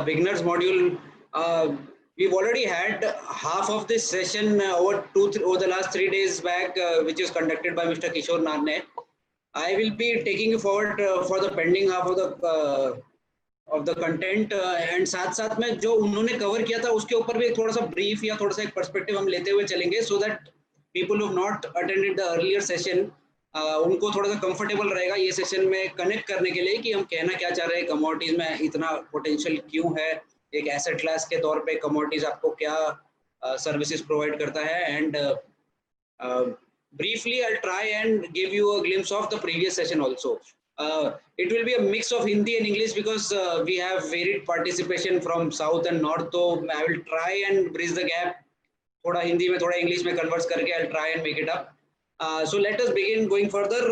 beginners module. We've already had half of this session over the last 3 days back, which is conducted by Mr. Kishore Narne. I will be taking you forward for the pending half of the content, and साथ में जो उन्होंने cover किया था उसके ऊपर भी थोड़ा सा brief या थोड़ा सा एक perspective हम लेते हुए चलेंगे, so that people who have not attended the earlier session उनको थोड़ा सा कंफर्टेबल रहेगा ये सेशन में कनेक्ट करने के लिए कि हम कहना क्या चाह रहे हैं, कमोडिटीज में इतना पोटेंशियल क्यों है, एक एसेट क्लास के तौर पे कमोडिटीज आपको क्या सर्विसेज प्रोवाइड करता है. And briefly I'll try and give you a glimpse of the previous session also. It will be a mix of Hindi and English because we have varied participation from south and north, so I will try and bridge the gap, थोड़ा हिंदी में थोड़ा English में convert करके I'll try and make it up. So let us begin going further.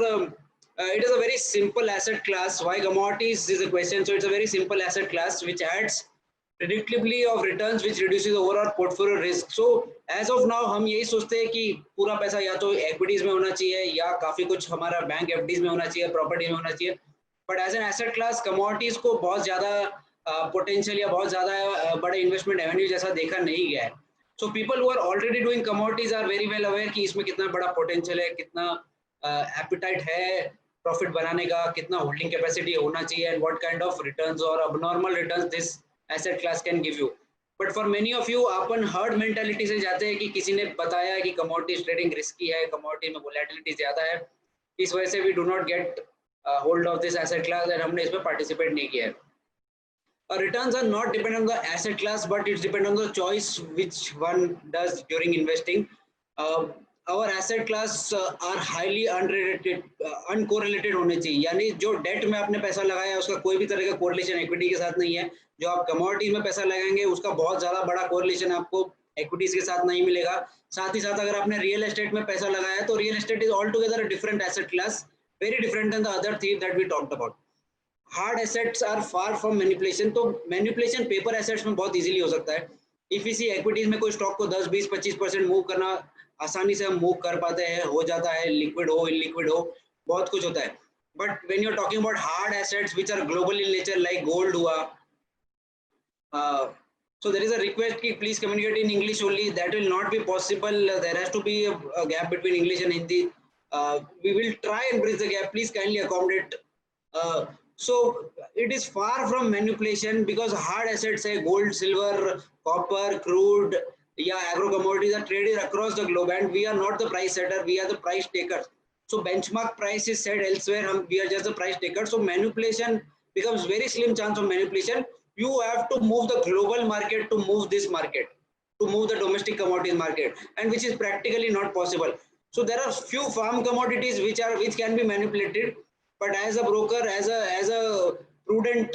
It is a very simple asset class. Why commodities is a question. So it's a very simple asset class which adds predictably of returns, which reduces overall portfolio risk. So as of now हम यही सोचते हैं कि पूरा पैसा या तो equities में होना चाहिए या काफी कुछ हमारा बैंक FDs में होना चाहिए, property में होना चाहिए. But as an asset class, commodities को बहुत ज़्यादा potential या बहुत ज़्यादा बड़े investment avenue जैसा देखा नहीं गया है. So people who are already doing commodities are very well aware कि इसमें कितना बड़ा potential है, कितना appetite है profit बनाने का, कितना holding capacity होना चाहिए, and what kind of returns or abnormal returns this asset class can give you. But for many of you upon herd mentality से जाते हैं कि किसी ने बताया कि commodities trading risky है, commodity में volatility ज़्यादा है, इस वजह से we do not get hold of this asset class and हमने इसमें participate नहीं किया है. Returns are not dependent on the asset class, but it's dependent on the choice which one does during investing. Our asset class are highly unrelated, uncorrelated होने चाहिए. यानी जो date में आपने पैसा लगाया है उसका कोई भी तरह का कोरिलेशन इक्विटी के साथ नहीं है. जो आप कमोडिटी में पैसा लगाएंगे उसका बहुत ज़्यादा बड़ा कोरिलेशन आपको इक्विटीज के साथ नहीं मिलेगा. साथ ही साथ अगर आपने रियल एस्टेट में पैसा लगाया है तो real estate is all together a different asset class, very different than the other theme that we talked about. Hard assets are far from manipulation. तो मैनिपुलेशन पेपर एसेट्स में बहुत इजीली हो सकता है. इफ यू सी इक्विटीज में कोई stock को 10, 20, 25% move करना आसानी से हम मूव कर पाते हैं, हो जाता है, लिक्विड हो इलिक्विड हो, बहुत कुछ होता है. But when you are talking about hard assets which are global in nature like gold हुआ, so there is a request ki please communicate in English only. That will not be possible. There has to be a gap between English and Hindi. We will try and bridge the gap. Please kindly accommodate. So it is far from manipulation because hard assets like gold, silver, copper, crude, yeah, agro commodities are traded across the globe, and we are not the price setter, we are the price takers. So benchmark price is set elsewhere, we are just the price taker. So manipulation becomes very slim chance of manipulation. You have to move the global market to move this market, to move the domestic commodities market, and which is practically not possible. So there are few farm commodities which can be manipulated. But as a broker, as a prudent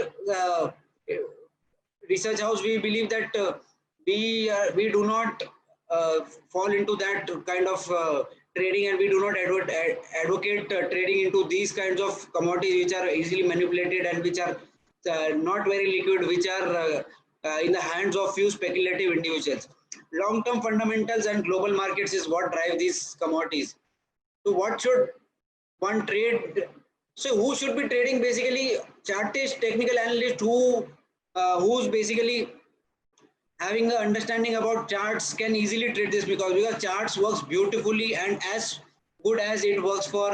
research house, we believe that we do not fall into that kind of trading, and we do not advocate trading into these kinds of commodities which are easily manipulated and which are not very liquid, which are in the hands of few speculative individuals. Long-term fundamentals and global markets is what drive these commodities. So what should one trade? So who should be trading? Basically, chartist, technical analyst who's basically having an understanding about charts can easily trade this because charts works beautifully and as good as it works for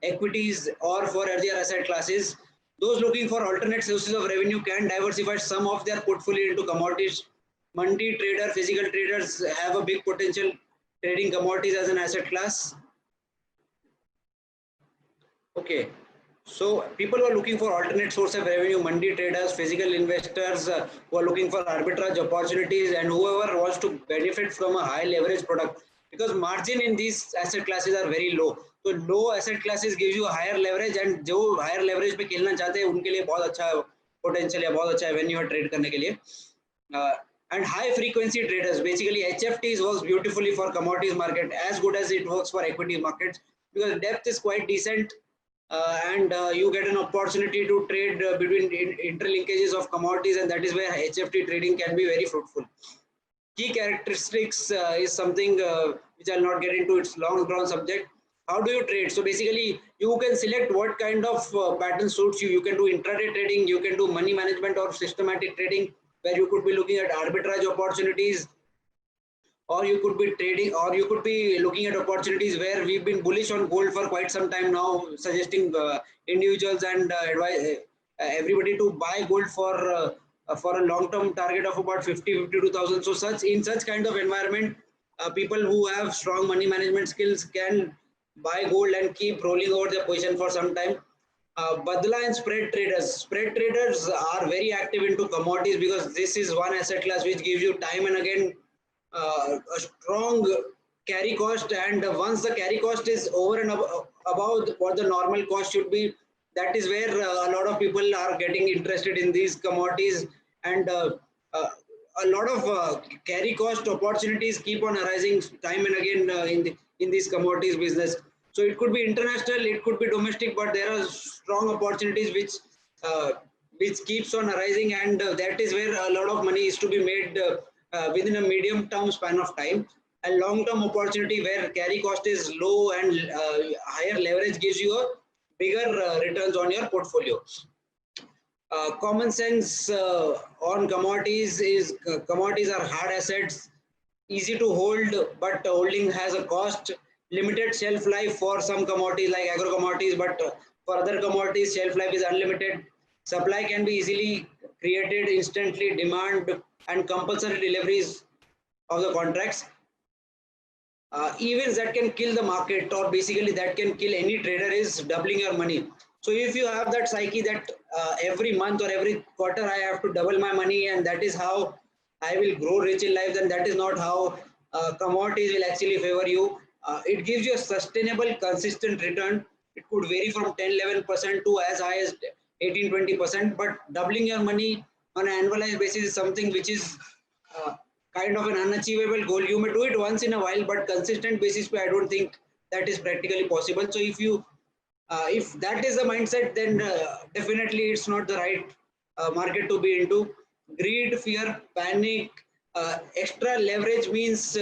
equities or for other asset classes. Those looking for alternate sources of revenue can diversify some of their portfolio into commodities. Multi trader, physical traders have a big potential trading commodities as an asset class. Okay. So people who are looking for alternate source of revenue, Monday traders, physical investors who are looking for arbitrage opportunities, and whoever wants to benefit from a high leverage product, because margin in these asset classes are very low. So low asset classes gives you a higher leverage, and जो higher leverage पे खेलना चाहते हैं उनके लिए बहुत अच्छा potential या बहुत अच्छा avenue है trade करने के लिए. And high frequency traders, basically HFTs works beautifully for commodities market as good as it works for equity markets because depth is quite decent. And you get an opportunity to trade between interlinkages of commodities, and that is where HFT trading can be very fruitful. Key characteristics is something which I'll not get into, it's long drawn subject. How do you trade? So basically you can select what kind of pattern suits you. You can do intraday trading, you can do money management or systematic trading, where you could be looking at arbitrage opportunities, or you could be trading, or you could be looking at opportunities where we've been bullish on gold for quite some time now, suggesting individuals and advise everybody to buy gold for a long-term target of about 52,000. So in such kind of environment, people who have strong money management skills can buy gold and keep rolling over their position for some time. Badla and spread traders. Spread traders are very active into commodities because this is one asset class which gives you time and again a strong carry cost, and once the carry cost is over and above what the normal cost should be, that is where a lot of people are getting interested in these commodities, and uh, a lot of carry cost opportunities keep on arising time and again in this commodities business. So it could be international, it could be domestic, but there are strong opportunities uh, which keeps on arising, and that is where a lot of money is to be made within a medium term span of time. A long term opportunity where carry cost is low and higher leverage gives you a bigger returns on your portfolio. Common sense on commodities is commodities are hard assets, easy to hold, but holding has a cost. Limited shelf life for some commodities like agro commodities, but for other commodities, shelf life is unlimited. Supply can be easily created instantly, demand and compulsory deliveries of the contracts. Events that can kill the market, or basically that can kill any trader, is doubling your money. So if you have that psyche that every month or every quarter I have to double my money and that is how I will grow rich in life, then that is not how commodities will actually favor you. It gives you a sustainable, consistent return. It could vary from 10-11% to as high as 18-20%, but doubling your money on an annualized basis is something which is uh, kind of an unachievable goal. You may do it once in a while, but consistent basis, I don't think that is practically possible. So if that is the mindset, then definitely it's not the right market to be into. Greed, fear, panic, extra leverage means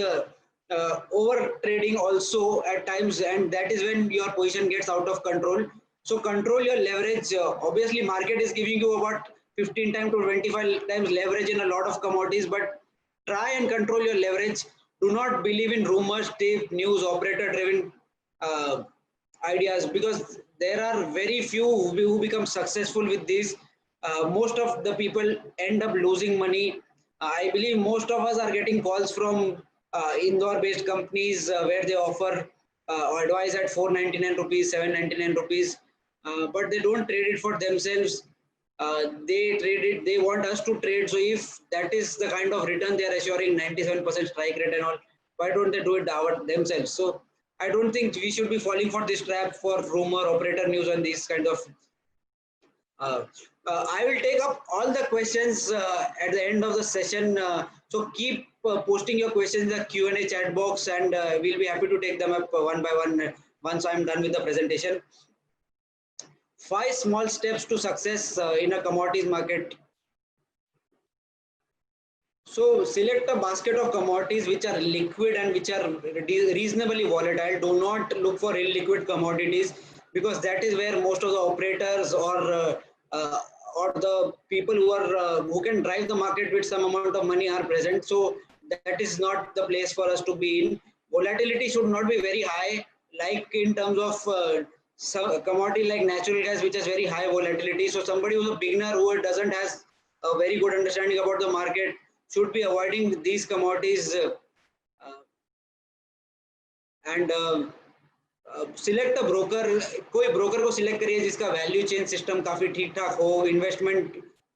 over trading also at times, and that is when your position gets out of control. So control your leverage. Obviously, market is giving you about 15 times to 25 times leverage in a lot of commodities, but try and control your leverage. Do not believe in rumors, tape, news, operator driven ideas, because there are very few who become successful with this. Most of the people end up losing money. I believe most of us are getting calls from Indore based companies where they offer advice at 499 rupees, 799 rupees, but they don't trade it for themselves. They trade it, they want us to trade. So if that is the kind of return they are assuring, 97% strike rate and all, why don't they do it themselves? So I don't think we should be falling for this trap for rumor, operator news, and these kind of. Uh, I will take up all the questions at the end of the session. So keep posting your questions in the Q&A chat box, and we'll be happy to take them up one by one once I'm done with the presentation. 5 small steps to success in a commodities market. So select a basket of commodities which are liquid and which are reasonably volatile. Do not look for illiquid commodities, because that is where most of the operators uh, or the people who can drive the market with some amount of money are present. So that is not the place for us to be in. Volatility should not be very high, like in terms of some commodity like natural gas, which has very high volatility. So somebody who's a beginner who doesn't has a very good understanding about the market should be avoiding these commodities, and select a broker. कोई broker को select करिए जिसका value chain system काफी ठीक ठाक हो, investment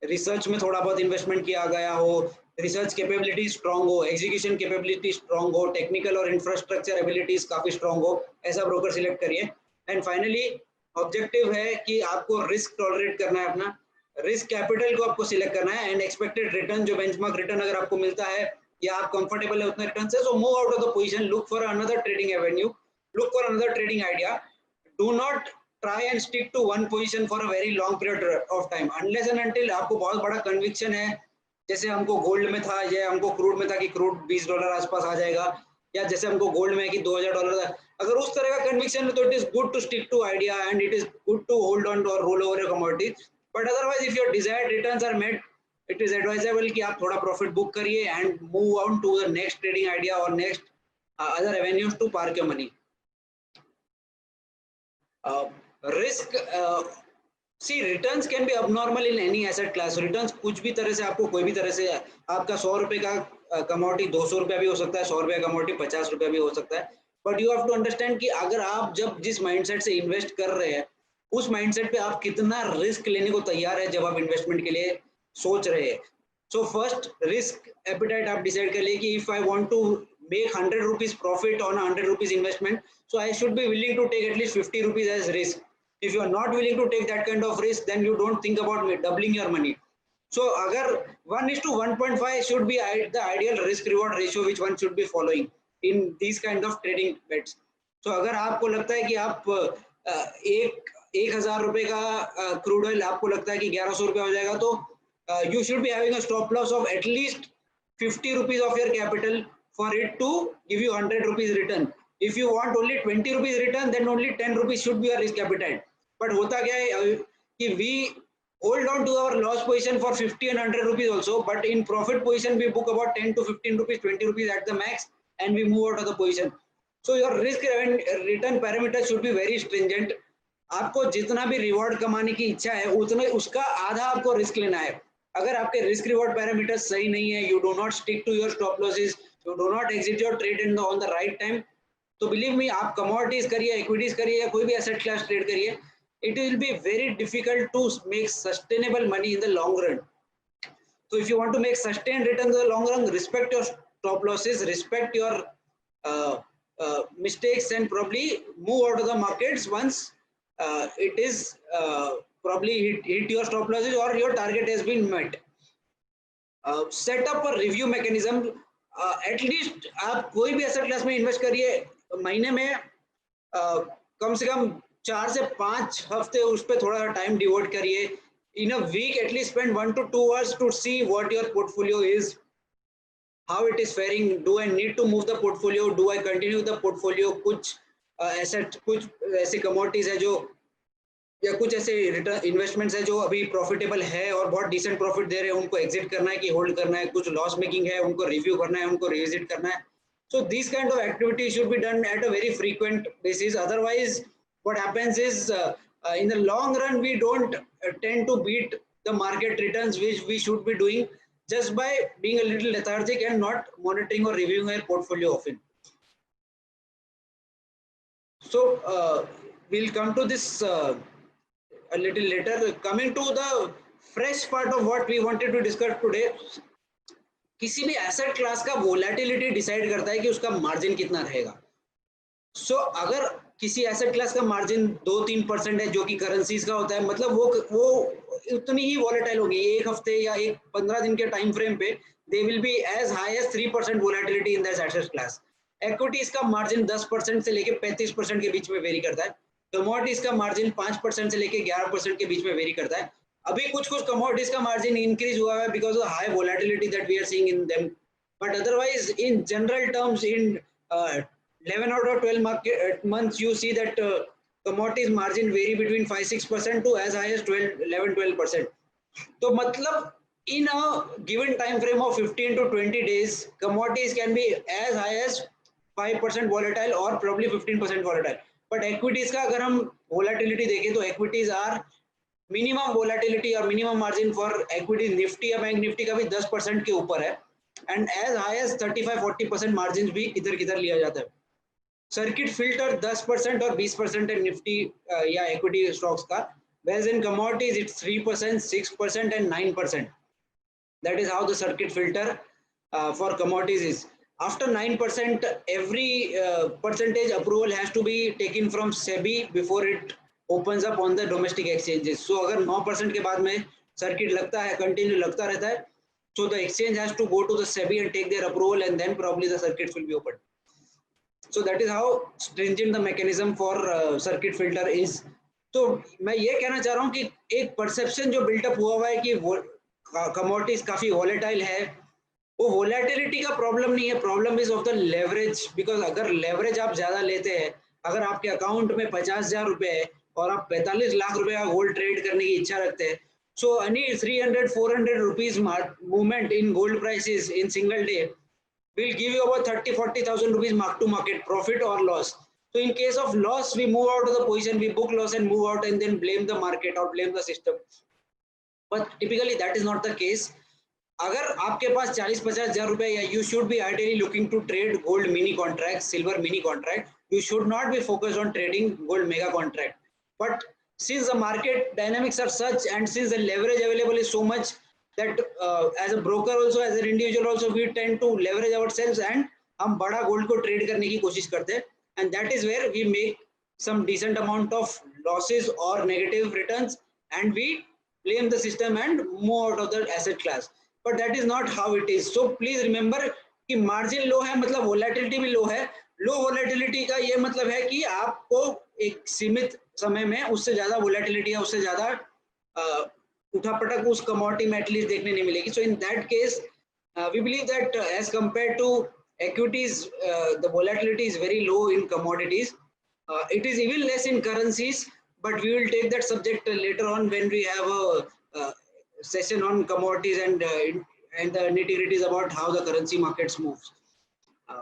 research में थोड़ा बहुत इन्वेस्टमेंट किया गया हो, रिसर्च कैपेबिलिटी स्ट्रांग हो, एग्जीक्यूशन कैपेबिलिटी स्ट्रांग हो, टेक्निकल और इंफ्रास्ट्रक्चर एबिलिटीज काफी स्ट्रांग हो, ऐसा ब्रोकर सिलेक्ट करिए. एंड फाइनली ऑब्जेक्टिव है कि आपको रिस्क टॉलरेट करना है, अपना रिस्क कैपिटल को आपको सिलेक्ट करना है, एंड एक्सपेक्टेड रिटर्न जो बेंचमार्क रिटर्न अगर आपको मिलता है या आप कंफर्टेबल है उतने रिटर्न से, so move out of the position, look for another trading Avenue, look for another trading idea. Do not try and stick to one position for a very long period of time unless and until आपको बहुत बड़ा conviction है, जैसे हमको gold में था या हमको क्रूड में था कि क्रूड $20 आसपास आ जाएगा, या जैसे हमको गोल्ड में है कि $2000 था. अगर उस तरह का conviction है तो it is good to stick to idea and it is good to hold on to or roll over a commodity. But otherwise, if your desired returns are met, it is advisable कि आप थोड़ा profit book करिए and move on to the next trading idea और next other avenues to park your money. Risk, see returns can be abnormal in any asset class. Returns कुछ भी तरह से आपको कोई भी तरह से, आपका 100 रुपए का कमोडिटी 200 रुपया भी हो सकता है, 100 रुपया का कमोडिटी 50 रुपया भी हो सकता है. But you have to understand कि अगर आप जब जिस माइंडसेट से इन्वेस्ट कर रहे हैं उस माइंडसेट पे आप कितना रिस्क लेने को तैयार है जब आप इन्वेस्टमेंट के लिए सोच रहे हैं. सो फर्स्ट रिस्क एपिटाइट आप डिसाइड कर लिए कि if I want to make 100 rupees profit on a 100 rupees investment, so I should be willing to take at least 50 rupees as risk. If you are not willing to take that kind of risk, then you don't think about doubling your money. So agar 1:1.5 should be the ideal risk reward ratio which one should be following in these kind of trading bets. So agar aapko lagta hai ki aap 1000 रुपए का crude oil आपको लगता है कि 1100 रुपया हो जाएगा, तो you should be having a stop loss of at least 50 rupees of your capital for it to give you 100 rupees return. If you want only 20 rupees return, then only 10 rupees should be your risk appetite. But hota kya hai ki we hold on to our loss position for 50 and 100 rupees also, but in profit position we book about 10 to 15 rupees, 20 rupees at the max, and we move out of the position. So your risk return parameters should be very stringent. आपको जितना भी reward कमाने की इच्छा है उतने उसका आधा आपको रिस्क लेना है. अगर आपके रिस्क रिवॉर्ड पैरामीटर्स सही नहीं है, you do not stick to your stop losses, you do not exit your trade on the right time, तो believe me, आप commodities करिए, equities करिए या कोई भी asset class trade करिए, it will be very difficult to make sustainable money in the long run. So if you want to make sustained return in the long run, respect your stop losses, respect your mistakes, and probably move out of the markets once it is probably hit your stop losses or your target has been met. Set up a review mechanism. At least आप कोई भी asset class में invest करिए, महीने में कम से कम 4 से 5 हफ्ते उस पर थोड़ा टाइम डिवोट करिए. In a week at least spend 1 to 2 hours to see what your portfolio is, how it is faring, do I need to move the portfolio, do I continue the portfolio. कुछ asset, कुछ ऐसे commodities है जो या कुछ ऐसे return investments है जो अभी प्रॉफिटेबल है और बहुत डिसेंट प्रॉफिट दे रहे हैं, उनको एग्जिट करना है कि होल्ड करना है. कुछ लॉस मेकिंग है, उनको रिव्यू करना है, उनको रिविजिट करना है. So this kind of activity should be done at a very frequent basis. Otherwise what happens is in the long run we don't tend to beat the market returns which we should be doing just by being a little lethargic and not monitoring or reviewing our portfolio often. So we'll come to this a little later. Coming to the fresh part of what we wanted to discuss today, किसी भी asset class का volatility decide करता है कि उसका margin कितना रहेगा. सो अगर किसी एसेट क्लास का मार्जिन 2-3% है जो कि करेंसीज का होता है, मतलब वो उतनी ही वॉलेटाइल होगी. एक हफ्ते या 15 दिन के टाइम फ्रेम पे they will be as high as 3% volatility in that asset class. Equities का मार्जिन 10% से लेके 35% के बीच में वेरी करता है. कमोडिटीज का मार्जिन 5% से लेके 11% के बीच में वेरी करता है. अभी कुछ कमोडिटीज का मार्जिन इंक्रीज हुआ है because of high volatility that we are seeing in them, but otherwise in general terms in 11 out of 12 market months you see that commodities margin vary between 5-6% to as high as 11-12%. तो मतलब in a given time frame of 15 to 20 days commodities can be as high as 5% volatile or probably 15% volatile. But equities का अगर हम volatility देखें तो equities are minimum volatility और minimum margin for equities. Nifty या bank Nifty का भी 10% के ऊपर है and as high as 35-40% margins भी इधर किधर लिया जाता है. सर्किट फिल्टर 10% और 20% है निफ्टी या इक्विटी स्टॉक्स का, whereas in commodities it's 3%, 6% and 9%. That is how the circuit filter for commodities is. After 9%, every percentage approval has to be taken from SEBI before it opens up on the domestic exchanges. So अगर 9% के बाद में circuit लगता है, continue लगता रहता है, so the exchange has to go to the SEBI and take their approval and then probably the circuits will be opened. So that is how stringent the mechanism for circuit filter is. तो मैं ये कहना चाह रहा हूँ कि एक perception जो बिल्टअप हुआ है कि कमोडिटीज काफी वॉलेटाइल है, वो वॉलेटिलिटी का प्रॉब्लम नहीं है, problem is of the leverage. Because अगर लेवरेज आप ज्यादा लेते हैं, अगर आपके अकाउंट में 50,000 रुपए है और आप 45 लाख रुपए का गोल्ड ट्रेड करने की इच्छा रखते हैं, So any 300, 400 rupees movement in gold prices in single day will give you about 30, 40,000 rupees mark to market profit or loss. So in case of loss, we move out of the position, we book loss and move out and then blame the market or blame the system. But typically that is not the case. अगर आपके पास 40-50 हजार रुपए या you should be ideally looking to trade gold mini contract, silver mini contract. You should not be focused on trading gold mega contract. But since the market dynamics are such and since the leverage available is so much that as a broker also, as an individual also, we tend to leverage ourselves and हम बड़ा gold को trade करने की कोशिश करते हैं, and that is where we make some decent amount of losses or negative returns and we blame the system and move out of the asset class. But that is not how it is. So please remember कि margin low है मतलब volatility भी low है. Low volatility का ये मतलब है कि आपको एक सीमित समय में उससे ज़्यादा volatility या उससे ज़्यादा उठापटक उस commodity में at least देखने नहीं मिलेगी. So in that case, we believe that as compared to equities, the volatility is very low in commodities. It is even less in currencies, but we will take that subject later on when we have a session on commodities and the nitty-gritties about how the currency markets moves. I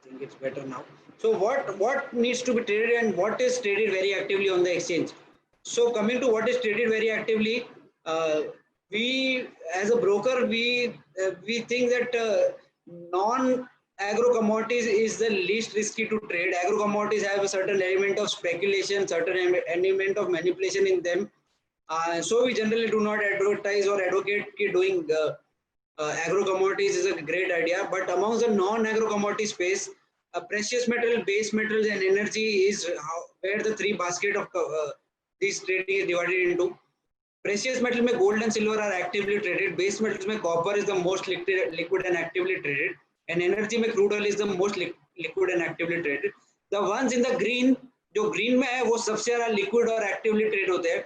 think it's better now. So what needs to be traded and what is traded very actively on the exchange? So coming to what is traded very actively, we as a broker we think that non-agro commodities is the least risky to trade. Agro commodities have a certain element of speculation, certain element of manipulation in them. So we generally do not advertise or advocate doing agro commodities is a great idea, but amongst the non-agro commodity space, precious metal, base metals, and energy is where the three basket of this trading is divided into. Precious metal में gold and silver are actively traded. Base metals में copper is the most liquid and actively traded, and energy में crude oil is the most liquid and actively traded. The ones in the green, जो green में है वो सबसे ज़्यादा liquid और actively trade होते हैं.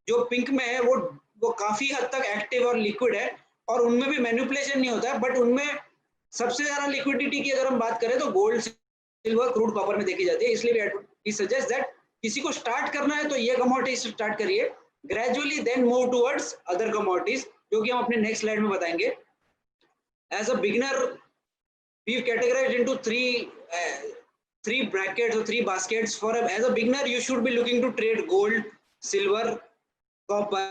जो पिंक में है वो काफी हद तक एक्टिव और लिक्विड है और उनमें भी मैनिपुलेशन नहीं होता है, बट उनमें सबसे ज्यादा लिक्विडिटी की अगर हम बात करें तो गोल्ड, सिल्वर, क्रूड, कॉपर में देखी जाती है. इसलिए वी सजेस्ट दैट किसी को स्टार्ट करना है तो ये कमोडिटीज से स्टार्ट करिए, gradually then move towards other commodities, जो कि हम अपने नेक्स्ट स्लाइड में बताएंगे. As a beginner we categorised into three brackets or three baskets. For as a beginner you should be looking to trade gold, silver, copper.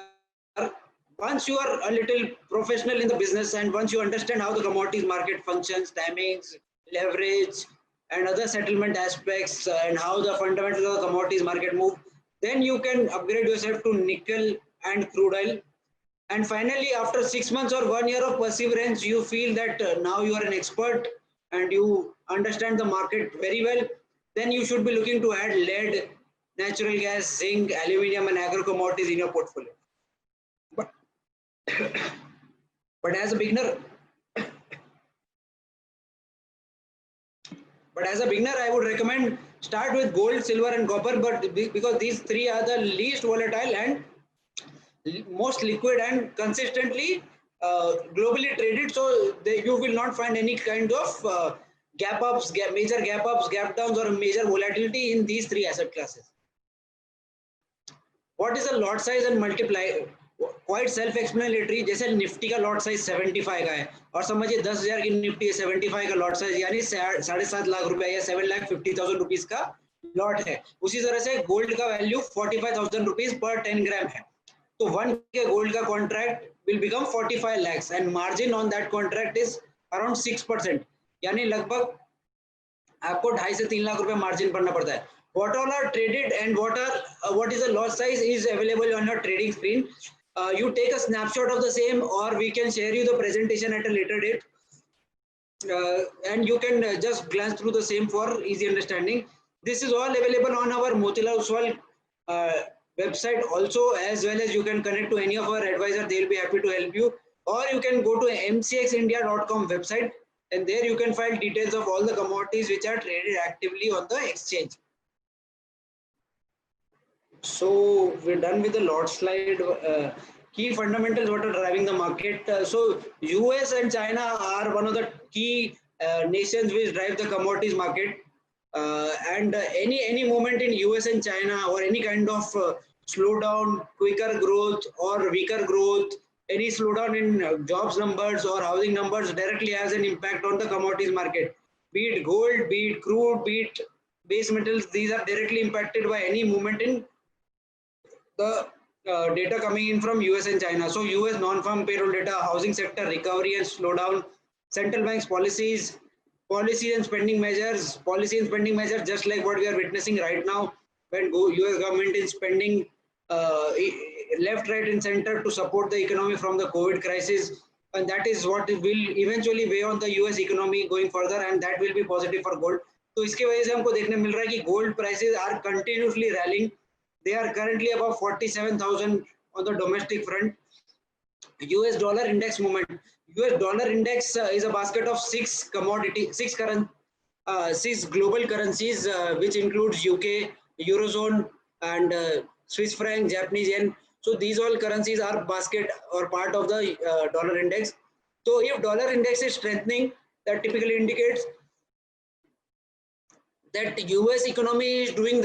Once you are a little professional in the business and once you understand how the commodities market functions, timings, leverage, and other settlement aspects, and how the fundamentals of the commodities market move, then you can upgrade yourself to nickel and crude oil. And finally, after 6 months or 1 year of perseverance, you feel that now you are an expert and you understand the market very well, then you should be looking to add lead, natural gas, zinc, aluminium, and agro commodities in your portfolio. But as a beginner, I would recommend start with gold, silver, and copper, but because these three are the least volatile and most liquid and consistently globally traded, so you will not find any kind of gap ups, major gap ups, gap downs, or major volatility in these three asset classes. What is the lot size and multiply? Quite self explanatory. जैसे Nifty का lot size 75 का है और समझिए 10,000 की Nifty है, 75 का lot size यानी 7.5 लाख रुपए या 7,50,000 रुपीज का लॉट है. उसी तरह से गोल्ड का वैल्यू 45,000 रुपीज पर 10 ग्राम है, तो 1 के गोल्ड का contract will become 45 lakhs and margin on that contract is around 6%, यानी लगभग आपको 2.5 से 3 लाख रुपए मार्जिन भरना पड़ता है. What all are traded and what is the lot size is available on your trading screen. You take a snapshot of the same, or we can share you the presentation at a later date, and you can just glance through the same for easy understanding. This is all available on our Motilal Oswal website also, as well as you can connect to any of our advisors. They will be happy to help you, or you can go to mcxindia.com website, and there you can find details of all the commodities which are traded actively on the exchange. So we're done with the lot slide. Key fundamentals what are driving the market. So US and China are one of the key nations which drive the commodities market, and any movement in US and China or any kind of slowdown, quicker growth or weaker growth, any slowdown in jobs numbers or housing numbers directly has an impact on the commodities market. Be it gold, be it crude, be it base metals, these are directly impacted by any movement in the data coming in from US and China. So US non-farm payroll data, housing sector recovery and slowdown, central banks policy and spending measures, just like what we are witnessing right now when US government is spending left, right and center to support the economy from the COVID crisis, and that is what will eventually weigh on the US economy going further, and that will be positive for gold. तो इसके वजह से हमको देखने मिल रहा है कि gold prices are continuously rallying. They are currently above 47,000 on the domestic front. US dollar index movement. US dollar index is a basket of six global currencies, which includes UK, Eurozone, and Swiss franc, Japanese yen. So these all currencies are basket or part of the dollar index. So if dollar index is strengthening, that typically indicates that US economy is doing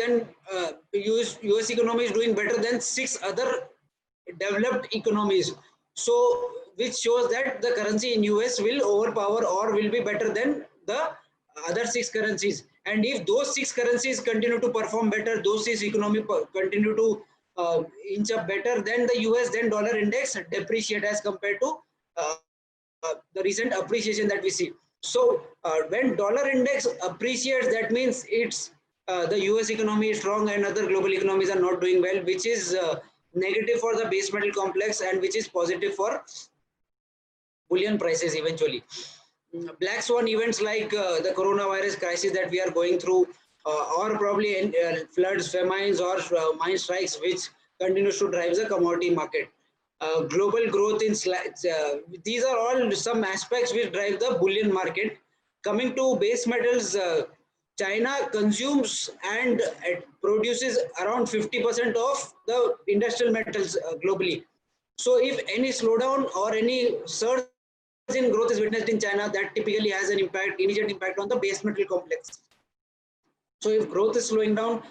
US economy is doing better than six other developed economies. So which shows that the currency in US will overpower or will be better than the other six currencies. And if those six currencies continue to perform better, those six economy continue to inch up better than the US, then dollar index depreciate as compared to the recent appreciation that we see. So when dollar index appreciates, that means it's the US economy is strong and other global economies are not doing well, which is negative for the base metal complex and which is positive for bullion prices eventually. Black swan events like the coronavirus crisis that we are going through, or probably floods, famines, or mine strikes, which continues to drive the commodity market. Global growth in these are all some aspects which drive the bullion market. Coming to base metals, China consumes and produces around 50% of the industrial metals globally. So if any slowdown or any surge in growth is witnessed in China, that typically has an immediate impact on the base metal complex. So if growth is slowing down,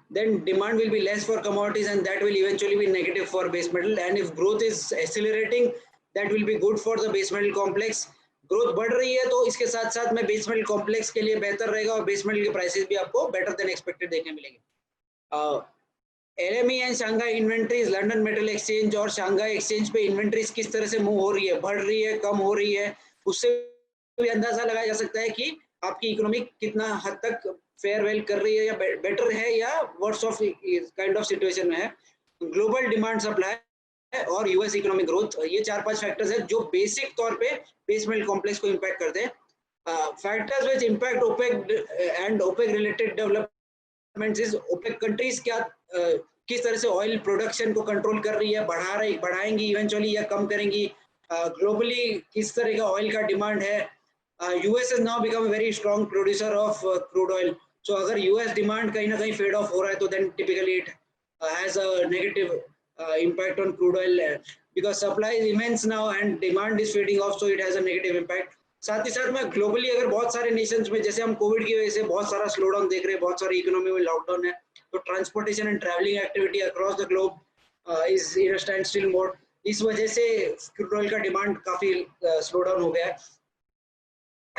then demand will be less for commodities, and that will eventually be negative for base metal. And if growth is accelerating, that will be good for the base metal complex. Growth बढ़ रही है तो इसके साथ साथ में base metal complex के लिए बेहतर रहेगा और बेस मेटल के प्राइसेस भी आपको बेटर देन एक्सपेक्टेड देखने मिलेंगे. LME and Shanghai inventories, London metal exchange और शंघाई एक्सचेंज पे इन्वेंट्रीज किस तरह से मूव हो रही है, बढ़ रही है, कम हो रही है, उससे भी अंदाजा लगाया जा सकता है कि आपकी इकोनॉमी कितना हद तक फेयरवेल कर रही है या बेटर है या worse off kind of situation में है. ग्लोबल डिमांड सप्लाई और यूएस इकोनॉमिक ग्रोथ, ये 4-5 फैक्टर्स हैं जो बेसिक तौर पे बेस मेटल कॉम्प्लेक्स को इंपैक्ट करते हैं. Factors which impact OPEC and OPEC related developments is OPEC countries क्या किस तरह से ऑयल प्रोडक्शन को कंट्रोल कर रही है, बढ़ाएंगी इवेंचुअली या कम करेंगी, ग्लोबली किस तरह का ऑयल का डिमांड है. US has now become a very strong producer of crude oil. So अगर यूएस डिमांड कहीं ना कहीं फेड ऑफ हो रहा है तो then typically it has a negative impact on crude oil because supply is immense now and demand is fading off, so it has a negative impact. साथ ही साथ में ग्लोबली अगर बहुत सारे नेशंस में जैसे हम कोविड की वजह से बहुत सारा स्लो डाउन देख रहे हैं, बहुत सारी इकोनॉमी में लॉकडाउन है, तो transportation and travelling activity across the globe is in a stand still mode. इस वजह से क्रूड ऑयल का डिमांड काफी स्लो डाउन हो गया है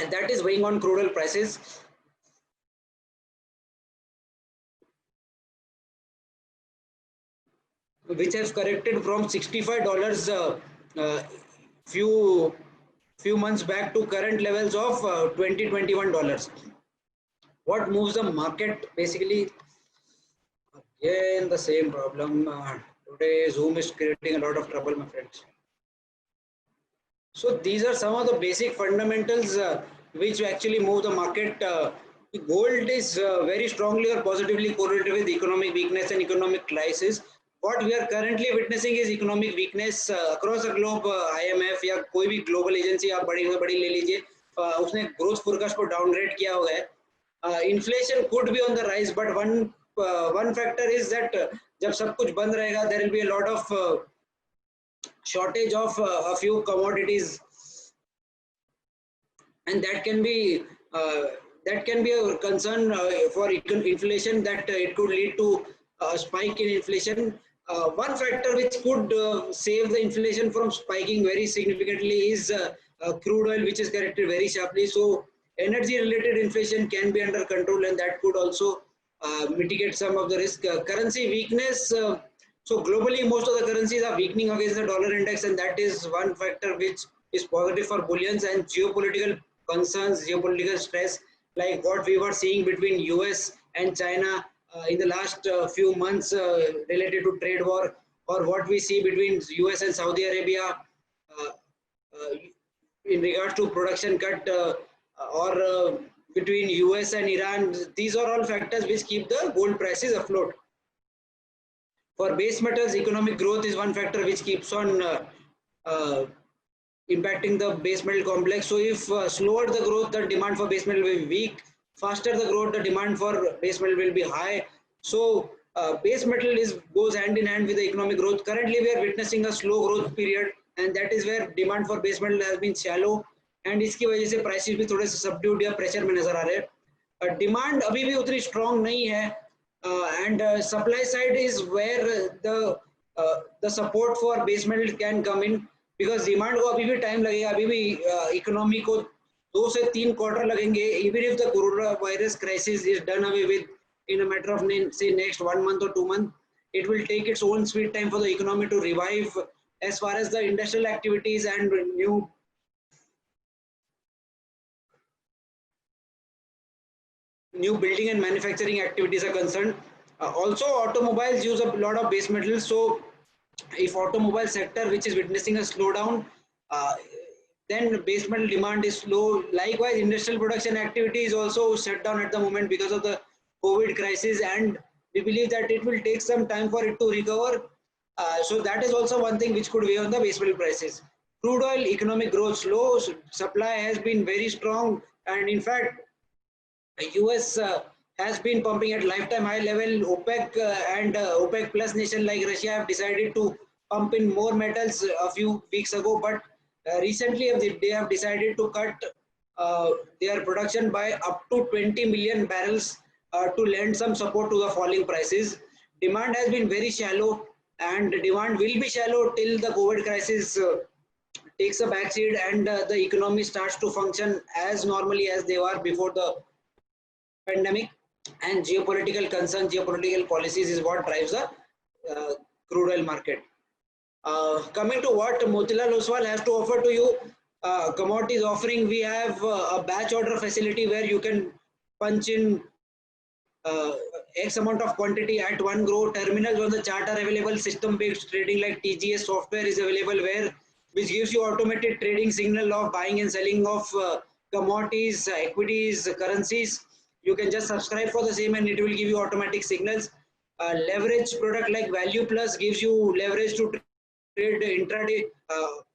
and that is weighing on crude oil prices. Which has corrected from $65 few months back to current levels of $21. What moves the market? Basically, again the same problem. Today Zoom is creating a lot of trouble, my friends. So these are some of the basic fundamentals which actually move the market. Gold is very strongly or positively correlated with economic weakness and economic crisis. What we are currently witnessing is economic weakness across the globe. IMF या कोई भी global agency आप बड़ी ले लीजिए, उसने growth forecast को downgrade किया हुआ है. Inflation could be on the rise, but one factor is that जब सब कुछ बंद रहेगा, there will be a lot of shortage of a few commodities, and that can be a concern for inflation, that it could lead to a spike in inflation. One factor which could save the inflation from spiking very significantly is crude oil, which is corrected very sharply. So energy related inflation can be under control, and that could also mitigate some of the risk. Currency weakness. So globally, most of the currencies are weakening against the dollar index, and that is one factor which is positive for bullions. And geopolitical concerns, geopolitical stress, like what we were seeing between US and China in the last few months related to trade war, or what we see between US and Saudi Arabia uh, uh, in regards to production cut, or between US and Iran. These are all factors which keep the gold prices afloat. For base metals, economic growth is one factor which keeps on uh, impacting the base metal complex. So if slower the growth, the demand for base metal will be weak. Faster the growth, the demand for base metal will be high. So base metal is goes hand in hand with the economic growth. Currently, we are witnessing a slow growth period, and that is where demand for base metal has been shallow. And इसकी वजह से prices भी थोड़े से subdued या pressure में नजर आ रहे हैं. Demand अभी भी उतनी strong नहीं है, and supply side is where the support for base metal can come in. Because demand को अभी भी टाइम लगेगा, अभी भी इकोनॉमी को 2 से 3 क्वार्टर लगेंगे. Even if the corona virus crisis is done away with in a matter of say next 1 month or 2 months, it will take its own sweet time for the economy to revive as far as the industrial activities and new building and manufacturing activities are concerned. Also automobiles use a lot of base metals, so if automobile sector which is witnessing a slowdown, uh, then base metal demand is slow. Likewise, industrial production activity is also shut down at the moment because of the COVID crisis, and we believe that it will take some time for it to recover. So that is also one thing which could weigh on the base metal prices. Crude oil economic growth slow, supply has been very strong, and in fact US has been pumping at lifetime high level. OPEC and OPEC plus nation like Russia have decided to pump in more metals a few weeks ago, but recently they have decided to cut their production by up to 20 million barrels to lend some support to the falling prices. Demand has been very shallow, and demand will be shallow till the COVID crisis takes a backseat and the economy starts to function as normally as they were before the pandemic. And geopolitical concerns, geopolitical policies is what drives the crude oil market. Coming to what Motilal Oswal has to offer to you, commodities offering, we have a batch order facility where you can punch in X amount of quantity at one go. Terminals on the chart are available. System-based trading like TGS software is available, where which gives you automated trading signal of buying and selling of commodities, equities, currencies. You can just subscribe for the same and it will give you automatic signals. Leverage product like Value Plus gives you leverage to trade intraday.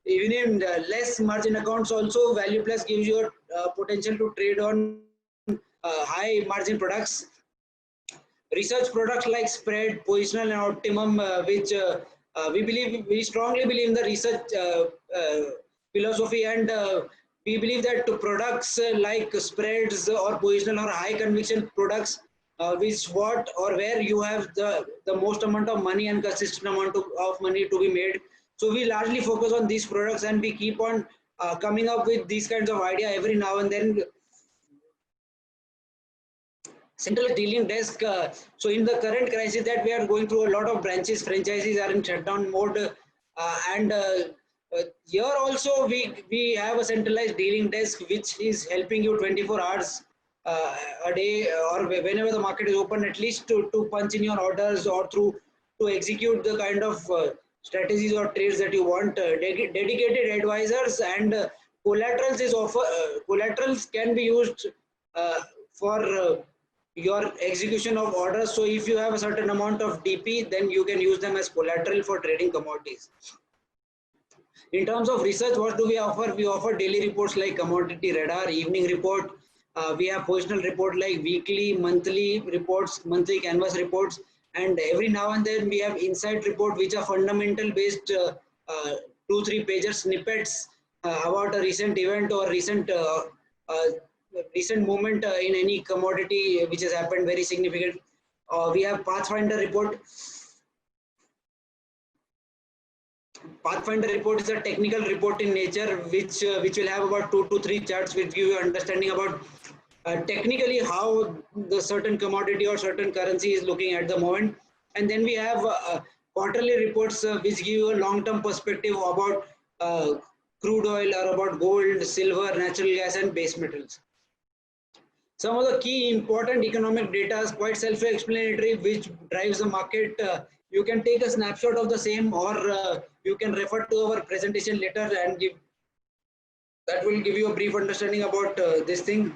Even in less margin accounts also, Value Plus gives you a potential to trade on high margin products. Research products like spread, positional and optimum, which we strongly believe in the research philosophy, and we believe that products like spreads or positional or high conviction products, which what or where you have the most amount of money and consistent amount of money to be made. So we largely focus on these products, and we keep on coming up with these kinds of idea every now and then. Central dealing desk. So in the current crisis that we are going through, a lot of branches, franchises are in shutdown mode, and here also we have a centralized dealing desk which is helping you 24 hours a day, or whenever the market is open, at least to punch in your orders or to execute the kind of strategies or trades that you want. Dedicated advisors and collaterals is offer. Collaterals can be used for your execution of orders. So if you have a certain amount of DP, then you can use them as collateral for trading commodities. In terms of research, what do we offer? We offer daily reports like Commodity Radar, evening report. We have positional report like weekly, monthly reports, monthly canvas reports, and every now and then we have insight report, which are fundamental based 2-3 pager snippets about a recent event or recent movement in any commodity which has happened very significant. We have Pathfinder report. Pathfinder report is a technical report in nature, which will have about 2 to 3 charts, which give you understanding about technically how the certain commodity or certain currency is looking at the moment. And then we have quarterly reports which give you a long-term perspective about uh, crude oil or about gold, silver, natural gas, and base metals. Some of the key important economic data is quite self-explanatory, which drives the market. You can take a snapshot of the same, or you can refer to our presentation later and give that will give you a brief understanding about this thing.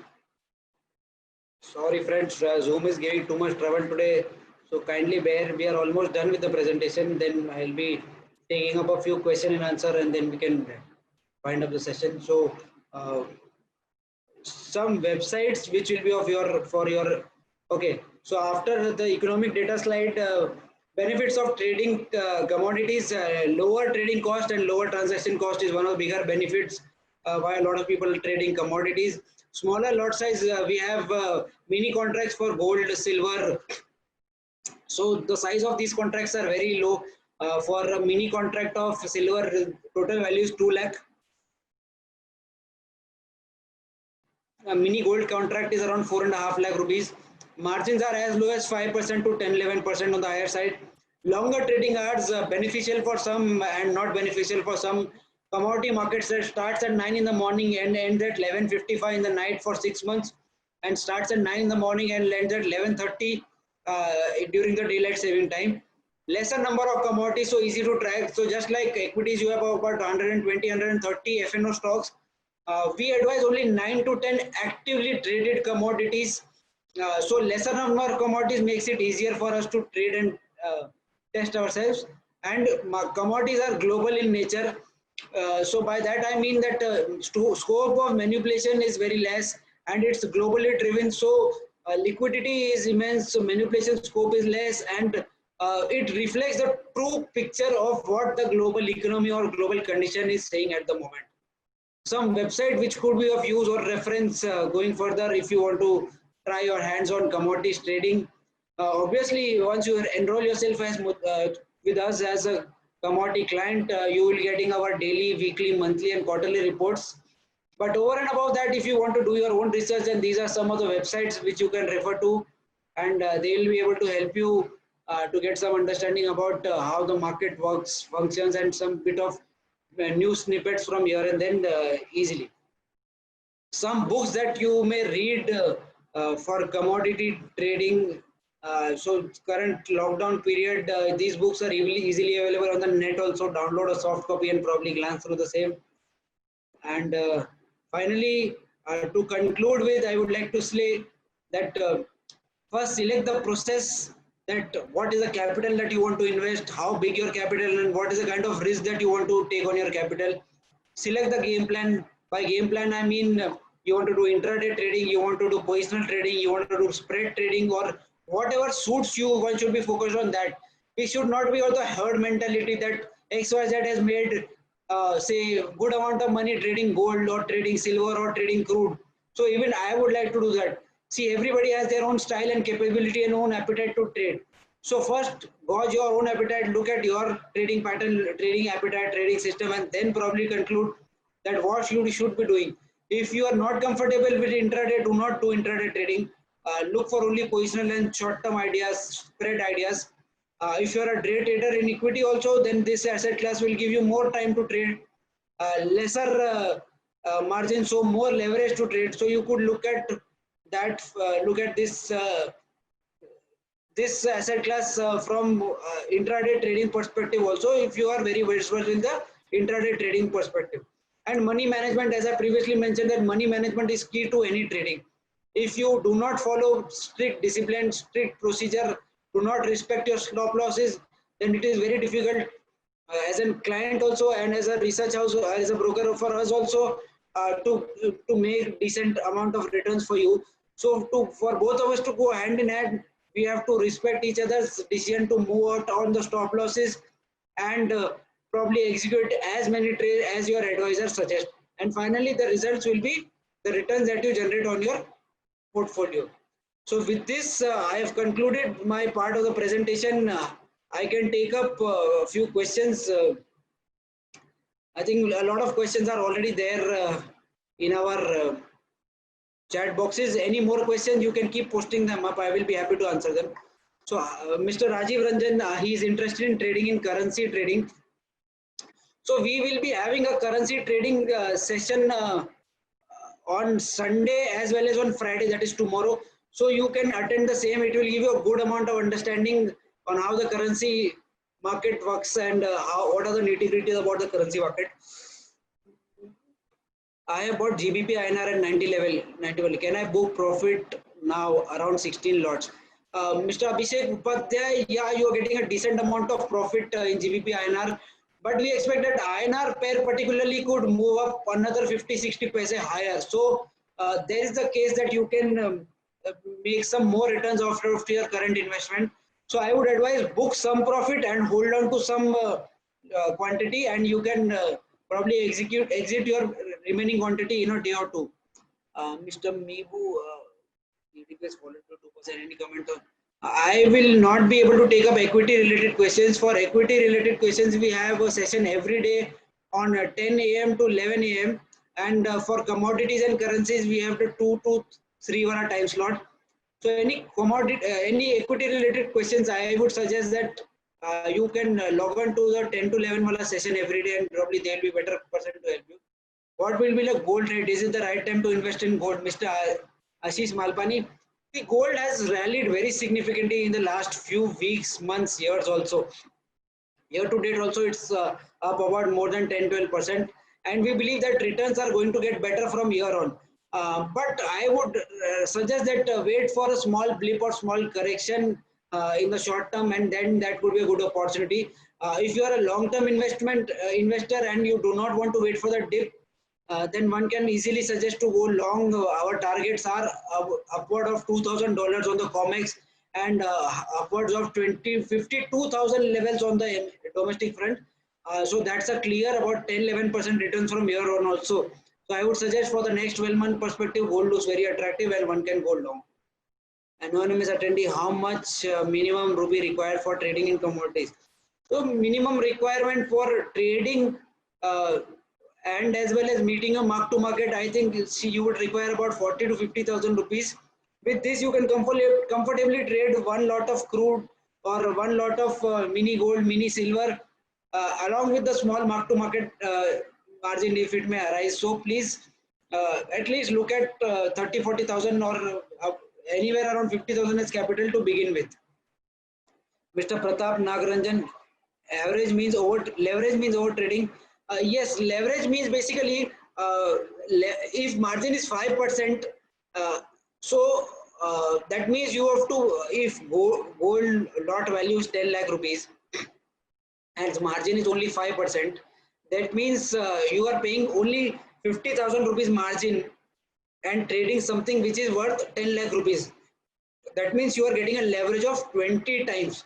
Sorry friends, Zoom is giving too much trouble today, so kindly bear. We are almost done with the presentation. Then I'll be taking up a few question and answer, and then we can wind up the session. So some websites which will be of your for your okay. So after the economic data slide, benefits of trading commodities, lower trading cost and lower transaction cost is one of the bigger benefits why a lot of people trading commodities. Smaller lot size, we have mini contracts for gold, silver. So the size of these contracts are very low. For a mini contract of silver, total value is 2 lakh. A mini gold contract is around 4.5 lakh rupees. Margins are as low as 5% to 10-11% on the higher side. Longer trading hours beneficial for some and not beneficial for some. Commodity markets that starts at 9 in the morning and ends at 11:55 in the night for 6 months, and starts at 9 in the morning and ends at 11:30 during the daylight saving time. Lesser number of commodities, so easy to track. So just like equities, you have about 120, 130 FNO stocks. We advise only 9 to 10 actively traded commodities. So lesser number of commodities makes it easier for us to trade and test ourselves. And commodities are global in nature. So by that I mean that scope of manipulation is very less and it's globally driven. So liquidity is immense, so manipulation scope is less, and it reflects the true picture of what the global economy or global condition is saying at the moment. Some website which could be of use or reference going further if you want to try your hands on commodities trading. Obviously, once you enroll yourself as with us as a commodity client, you will getting our daily, weekly, monthly, and quarterly reports. But over and above that, if you want to do your own research, then these are some of the websites which you can refer to, and they will be able to help you to get some understanding about how the market works, functions, and some bit of new snippets from here and then easily. Some books that you may read for commodity trading. So current lockdown period, these books are easily available on the net. Also download a soft copy and probably glance through the same. And finally, to conclude with, I would like to say that first select the process, that what is the capital that you want to invest, how big your capital, and what is the kind of risk that you want to take on your capital. Select the game plan. By game plan, I mean you want to do intraday trading, you want to do positional trading, you want to do spread trading, or whatever suits you. One should be focused on that. We should not be on the herd mentality that XYZ has made say good amount of money trading gold or trading silver or trading crude. So even I would like to do that. See, everybody has their own style and capability and own appetite to trade. So first gauge your own appetite, look at your trading pattern, trading appetite, trading system, and then probably conclude that what you should be doing. If you are not comfortable with intraday, do not do intraday trading. Look for only positional and short-term ideas, spread ideas. If you are a day trader in equity also, then this asset class will give you more time to trade, lesser margin, so more leverage to trade. So you could look at that, look at this asset class from intraday trading perspective also, if you are very versatile in the intraday trading perspective. And money management, as I previously mentioned, that money management is key to any trading. If you do not follow strict discipline, strict procedure, do not respect your stop losses, then it is very difficult as a client also, and as a research house, as a broker for us also, to make decent amount of returns for you. So for both of us to go hand in hand, we have to respect each other's decision to move out on the stop losses, and probably execute as many trades as your advisor suggests. And finally, the results will be the returns that you generate on your portfolio. So with this, I have concluded my part of the presentation. I can take up a few questions. I think a lot of questions are already there in our chat boxes. Any more questions, you can keep posting them up. I will be happy to answer them. So Mr. Rajiv Ranjan, he is interested in trading in currency trading. So we will be having a currency trading session on Sunday as well as on Friday, that is tomorrow. So you can attend the same. It will give you a good amount of understanding on how the currency market works and what are the nitty-gritty about the currency market. I have bought GBP INR at 90 level. 90 level. Can I book profit now around 16 lots? Mr. Abhishek Upadhyay, yeah, you are getting a decent amount of profit in GBP INR, but we expect that INR pair particularly could move up another 50-60 paise higher. So there is the case that you can make some more returns after your current investment. So I would advise book some profit and hold on to some quantity, and you can probably exit your remaining quantity in a day or two. Mr. Mibu, request followed to 2%. Any comment on? I will not be able to take up equity related questions. For equity related questions, we have a session every day on 10 a.m. to 11 a.m. And for commodities and currencies, we have the 2 to 3 hour time slot. So any commodity, any equity related questions, I would suggest that you can log on to the 10 to 11 wala session every day, and probably they'll be better person to help you. What will be the gold rate? Is it the right time to invest in gold? Mr. Ashish Malpani, the gold has rallied very significantly in the last few weeks, months, years also. Year to date also it's up about more than 10-12%, and we believe that returns are going to get better from here on. But I would suggest that wait for a small blip or small correction in the short term, and then that could be a good opportunity. If you are a long-term investment investor and you do not want to wait for the dip, then one can easily suggest to go long. Our targets are upward of $2,000 on the COMEX, and upwards of 52,000 levels on the domestic front. So that's a clear about 10-11% returns from here on also. So I would suggest for the next 12-month perspective, gold looks very attractive and one can go long. Anonymous attendee, how much minimum rupee required for trading in commodities? So minimum requirement for trading and as well as meeting a mark to market, I think you would require about 40 to 50,000 rupees. With this, you can comfortably trade one lot of crude or one lot of mini gold, mini silver, along with the small mark to market margin if it may arise. So please at least look at 30-40,000 or anywhere around 50,000 as capital to begin with. Mr. Pratap Nagaranjan, leverage means over trading. Yes, leverage means basically if margin is 5%, uh, so that means you have to, if gold lot value is 10 lakh rupees and margin is only 5%, that means you are paying only 50,000 rupees margin and trading something which is worth 10 lakh rupees. That means you are getting a leverage of 20 times.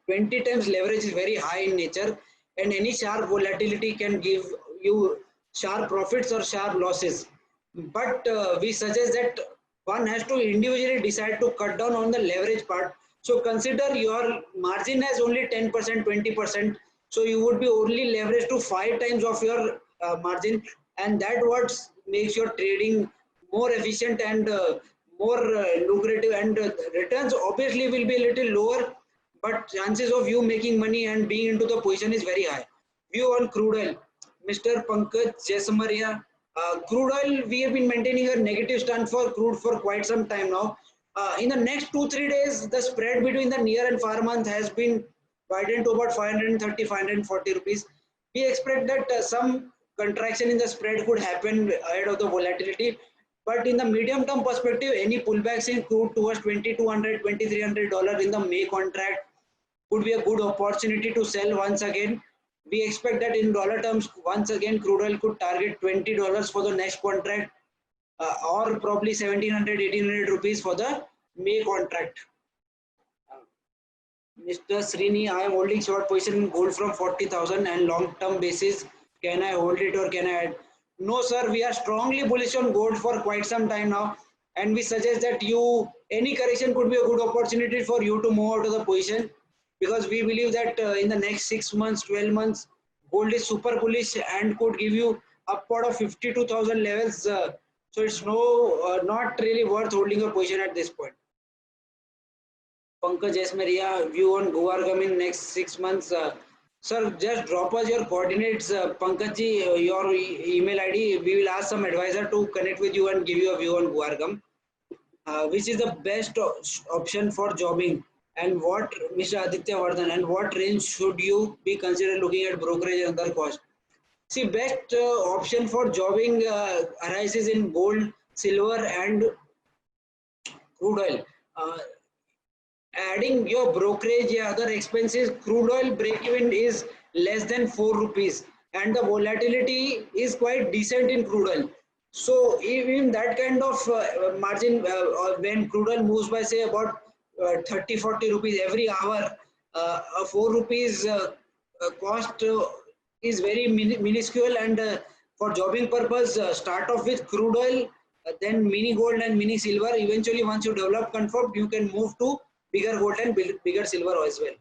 20 times leverage is very high in nature, and any sharp volatility can give you sharp profits or sharp losses. But we suggest that one has to individually decide to cut down on the leverage part. So consider your margin as only 10%, 20%. So you would be only leveraged to 5 times of your margin, and that what makes your trading more efficient and more lucrative, and returns obviously will be a little lower, but chances of you making money and being into the position is very high. View on crude oil, Mr. Pankaj Jesamaria. Crude oil, we have been maintaining a negative stand for crude for quite some time now. In the next 2-3 days, the spread between the near and far month has been widened to about 530, 540 rupees. We expect that some contraction in the spread could happen ahead of the volatility. But in the medium term perspective, any pullbacks in crude towards $2,200, $2,300 in the May contract would be a good opportunity to sell once again. We expect that in dollar terms, once again, crude oil could target $20 for the next contract, or probably 1,700, 1,800 rupees for the May contract. Mr. Srini, I am holding short position in gold from 40,000 and long term basis. Can I hold it or can I add? No, sir. We are strongly bullish on gold for quite some time now. and we suggest that any correction could be a good opportunity for you to move out of the position, because we believe that in the next 6 months, 12 months, gold is super bullish and could give you upward of 52,000 levels. So it's not really worth holding a position at this point. Pankaj Esmeria, view on Guargam in next 6 months. Sir, just drop us your coordinates, Pankaj ji, your email ID. We will ask some advisor to connect with you and give you a view on Guargam. Which is the best option for jobbing, and what, Mr. Aditya Vardhan, and what range should you be considered looking at brokerage and other cost? See, best option for jobbing arises in gold, silver, and crude oil. Adding your brokerage or other expenses, crude oil break-even is less than 4 rupees, and the volatility is quite decent in crude oil. So even that kind of margin, when crude oil moves by say about 30-40 rupees every hour, a 4 rupees cost is very minuscule, and for jobbing purpose, start off with crude oil, then mini gold and mini silver. Eventually, once you develop comfort, you can move to bigger gold and bigger silver as well.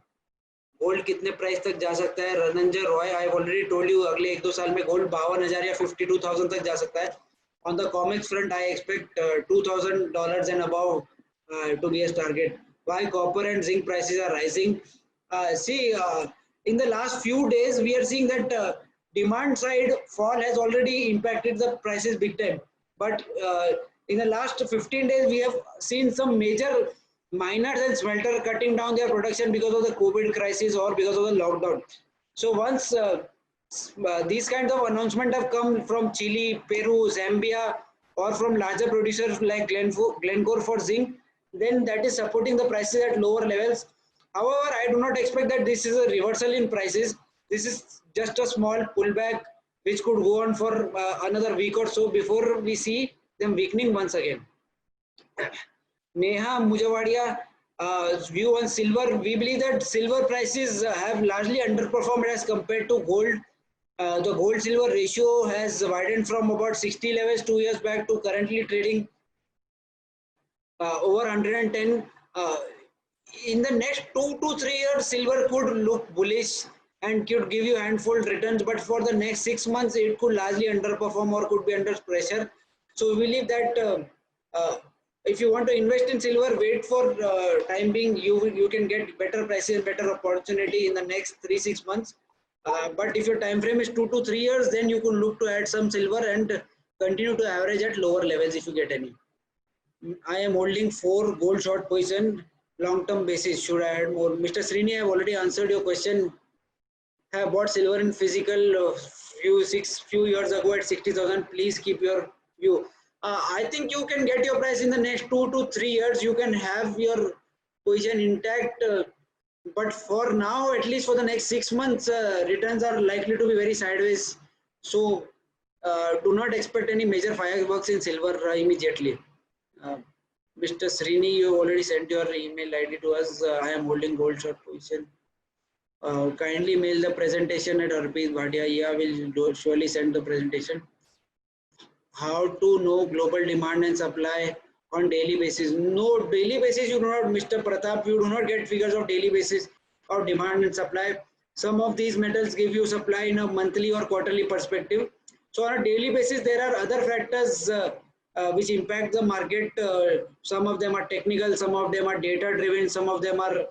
Gold कितने price तक जा सकता है? Rananjay Roy, I have already told you, अगले 1-2 साल में gold 52,000 या 52,000 तक जा सकता है. On the COMEX front, I expect $2,000 and above to be a target. Why copper and zinc prices are rising? In the last few days, we are seeing that demand side fall has already impacted the prices big time. But in the last 15 days, we have seen some major miners and smelter cutting down their production because of the COVID crisis or because of the lockdown. So once these kinds of announcements have come from Chile, Peru, Zambia, or from larger producers like Glencore for zinc, then that is supporting the prices at lower levels. However, I do not expect that this is a reversal in prices. This is just a small pullback which could go on for another week or so before we see them weakening once again. Neha Mujawadiya, view on silver. We believe that silver prices have largely underperformed as compared to gold. The gold silver ratio has widened from about 60 levels 2 years back to currently trading over 110. In the next 2 to 3 years, silver could look bullish and could give you handful returns, but for the next 6 months, it could largely underperform or could be under pressure. So we believe that if you want to invest in silver, wait for time being. You can get better prices, better opportunity in the next 3-6 months. But if your time frame is 2 to 3 years, then you could look to add some silver and continue to average at lower levels if you get any. I am holding 4 gold short position long-term basis. Should I add more? Mr. Srini, I have already answered your question. I have bought silver in physical few years ago at 60,000. Please keep your view. I think you can get your price in the next 2 to 3 years. You can have your position intact. But for now, at least for the next 6 months, returns are likely to be very sideways. So do not expect any major fireworks in silver immediately. Mr. Srini, you already sent your email ID to us. I am holding gold short position. Kindly mail the presentation at Arpit Bhatia. Yeah, will surely send the presentation. How to know global demand and supply on daily basis? No, daily basis you do not, Mr. Pratap, you do not get figures of daily basis of demand and supply. Some of these metals give you supply in a monthly or quarterly perspective. So on a daily basis, there are other factors which impact the market. Some of them are technical, some of them are data driven, some of them are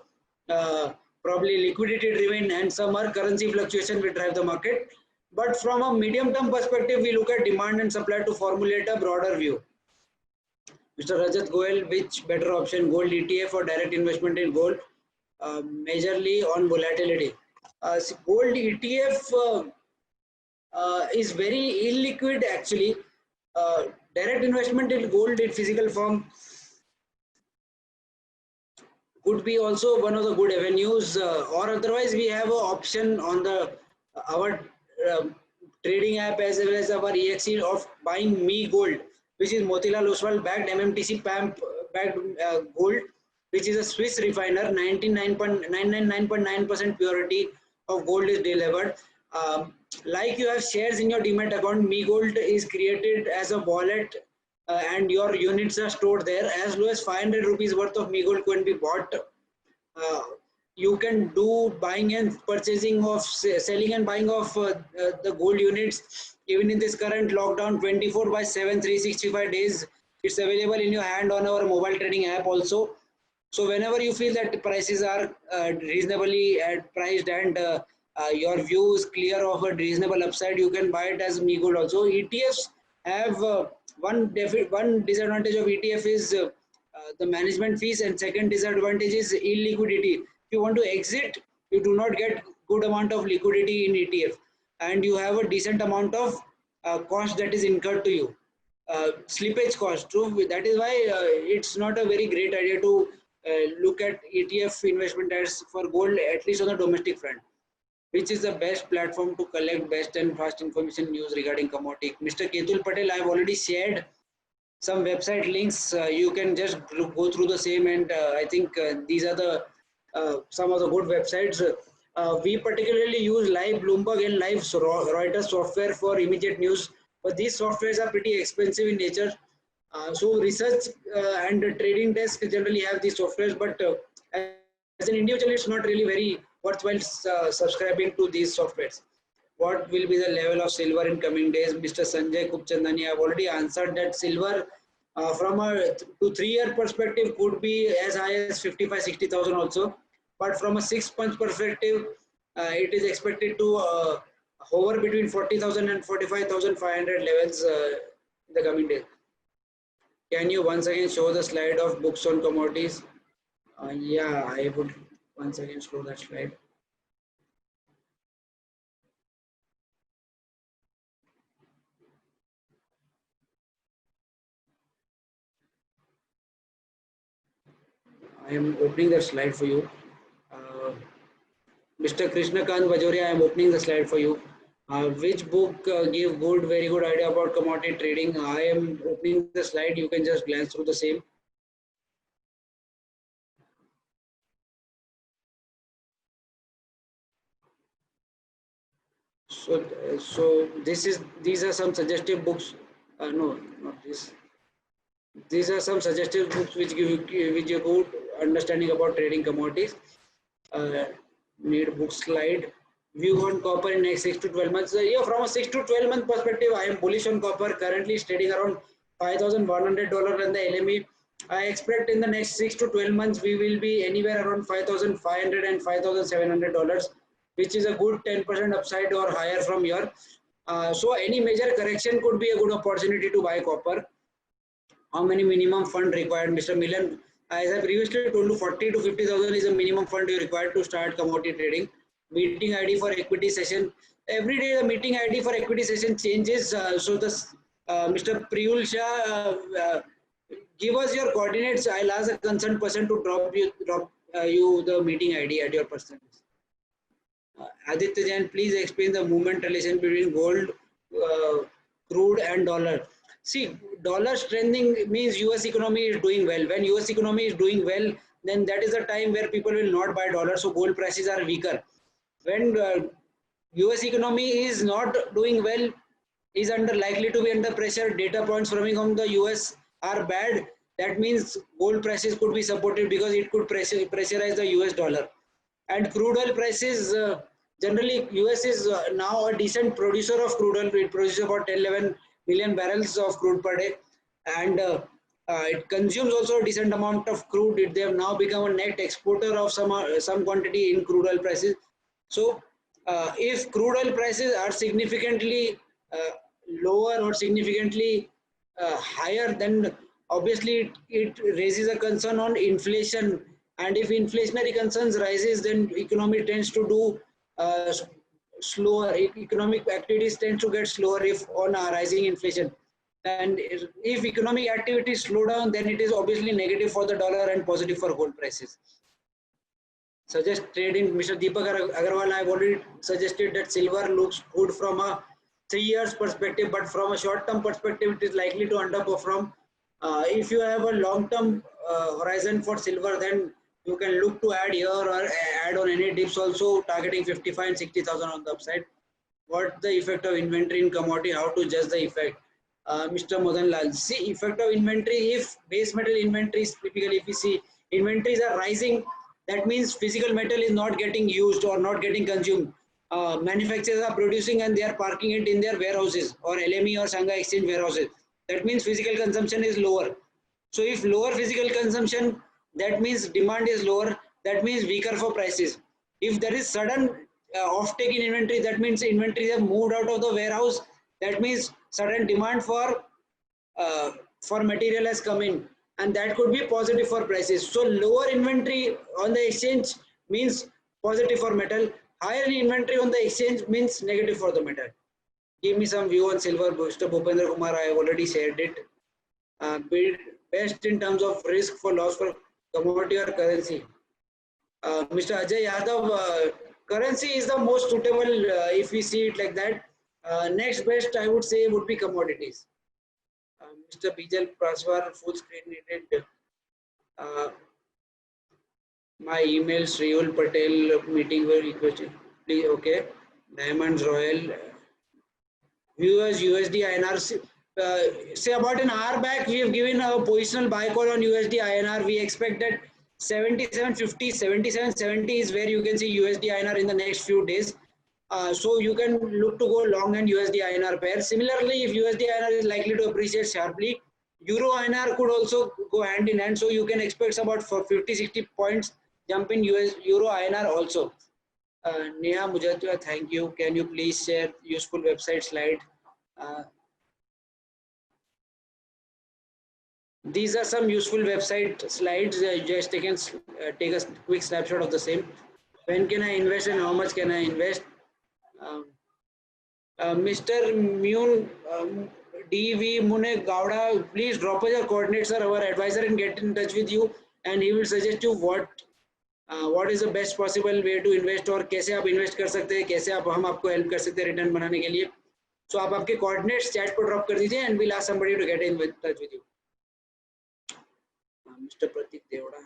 probably liquidity driven, and some are currency fluctuation which drive the market. But from a medium term perspective, we look at demand and supply to formulate a broader view. Mr. Rajat Goel, which better option, gold ETF or direct investment in gold? Majorly on volatility. Gold ETF is very illiquid actually. Direct investment in gold in physical form could be also one of the good avenues, or otherwise we have an option on the our trading app as well as our EXE of buying Me Gold, which is Motilal Oswal backed MMTC PAMP backed gold, which is a Swiss refiner. 99.999% purity of gold is delivered. Like you have shares in your Demat account, Me Gold is created as a wallet and your units are stored there, as low as 500 rupees worth of me gold can be bought. You can do buying and purchasing of selling and buying of the gold units even in this current lockdown 24/7 365 days. It's available in your hand on our mobile trading app also. So whenever you feel that the prices are reasonably priced and your view is clear of a reasonable upside, you can buy it as me gold also. ETFs have one disadvantage of ETF is the management fees, and second disadvantage is illiquidity. If you want to exit, you do not get good amount of liquidity in ETF, and you have a decent amount of cost that is incurred to you. Slippage cost too. That is why it's not a very great idea to look at ETF investment as for gold, at least on the domestic front. Which is the best platform to collect best and fast information news regarding commodity? Mr. Ketul Patel, I have already shared some website links. You can just go through the same, and I think these are the some of the good websites. We particularly use Live Bloomberg and Live Reuters software for immediate news, but these softwares are pretty expensive in nature. So research and trading desk generally have these softwares, but as an individual, it's not really very worthwhile subscribing to these softwares. What will be the level of silver in coming days? Mr. Sanjay Kupchandani, I have already answered that silver from a 2 3 year perspective could be as high as 55 60,000 also, but from a 6 month perspective, it is expected to hover between 40,000 and 45,500 levels in the coming days. Can you once again show the slide of books on commodities? Yeah, I would once again show that slide. I am opening that slide for you. Mr. Krishnakant Bajoria, I am opening the slide for you. Which book give very good idea about commodity trading? I am opening the slide. You can just glance through the same. So these are some suggestive books. No, not this. These are some suggestive books which give you good understanding about trading commodities. Need book slide. View on copper in next 6 to 12 months. Yeah, from a 6 to 12 month perspective, I am bullish on copper. Currently trading around $5,100 in the LME. I expect in the next 6 to 12 months we will be anywhere around $5,500 and $5,700, which is a good 10% upside or higher from here. So any major correction could be a good opportunity to buy copper. How many minimum fund required? Mr. Milan, as I previously told you, 40 to 50,000 is a minimum fund you required to start commodity trading. Meeting ID for equity session. Every day the meeting ID for equity session changes. So this Mr. Priyul Shah, give us your coordinates. I'll ask a concerned person to drop you the meeting ID at your person. Aditya Jain, please explain the movement relation between gold, crude and dollar. See, dollar strengthening means US economy is doing well. When US economy is doing well, then that is the time where people will not buy dollar, so gold prices are weaker. When US economy is not doing well, is under likely to be under pressure, data points from the US are bad, that means gold prices could be supported because it could pressurize the US dollar. And crude oil prices, generally US is now a decent producer of crude oil. It produces about 11 million barrels of crude per day, and it consumes also a decent amount of crude. They have now become a net exporter of some quantity in crude oil prices. So if crude oil prices are significantly lower or significantly higher, then obviously it raises a concern on inflation, and if inflationary concerns rises, then economy tends to do slower. Economic activities tend to get slower if on a rising inflation, and if economic activities slow down, then it is obviously negative for the dollar and positive for gold prices. Suggest trading. Mr. Deepak Agarwal, I have already suggested that silver looks good from a 3 years perspective, but from a short-term perspective, it is likely to underperform. If you have a long-term horizon for silver, then you can look to add here or add on any dips also, targeting 55 and 60,000 on the upside. What the effect of inventory in commodity? How to judge the effect? Mr. Madan Lal. See, effect of inventory. If base metal inventories, typically if we see inventories are rising, that means physical metal is not getting used or not getting consumed. Manufacturers are producing and they are parking it in their warehouses or LME or Shanghai Exchange warehouses. That means physical consumption is lower. So if lower physical consumption, that means demand is lower. That means weaker for prices. If there is sudden offtake in inventory, that means inventories have moved out of the warehouse. That means sudden demand uh, for material has come in, and that could be positive for prices. So lower inventory on the exchange means positive for metal. Higher inventory on the exchange means negative for the metal. Give me some view on silver, Mr. Bhupendra Kumar. I have already shared it. Bid best in terms of risk for loss for commodity or currency. Mr. Ajay Yadav, currency is the most suitable if we see it like that. Next best, I would say, would be commodities. Mr. Bijal Praswar, full screen needed. Uh, my email, Sriul Patel, meeting were requested. Please, okay. Diamonds Royal, viewers, USD INR. Say about an hour back, we have given a positional buy call on USD INR. We expect that 77.50, 77.70 is where you can see USD INR in the next few days. So you can look to go long and USD INR pair. Similarly, if USD INR is likely to appreciate sharply, Euro INR could also go hand in hand. So you can expect about for 50-60 points jump in Euro INR also. Neha Mujatua, thank you. Can you please share useful website slide? Uh, these are some useful website slides. Just take a quick snapshot of the same. When can I invest and how much can I invest? Um, Mr. Mune D.V. Mune Gowda, please drop us your coordinates, sir. Our advisor and get in touch with you, and he will suggest you what is the best possible way to invest और कैसे आप invest कर सकते हैं, कैसे हम आपको help कर सकते हैं return बनाने के लिए. So आप आपके coordinates chat पर drop कर दीजिए, and we'll ask somebody to get in touch with you. Mr. Pratik Devda.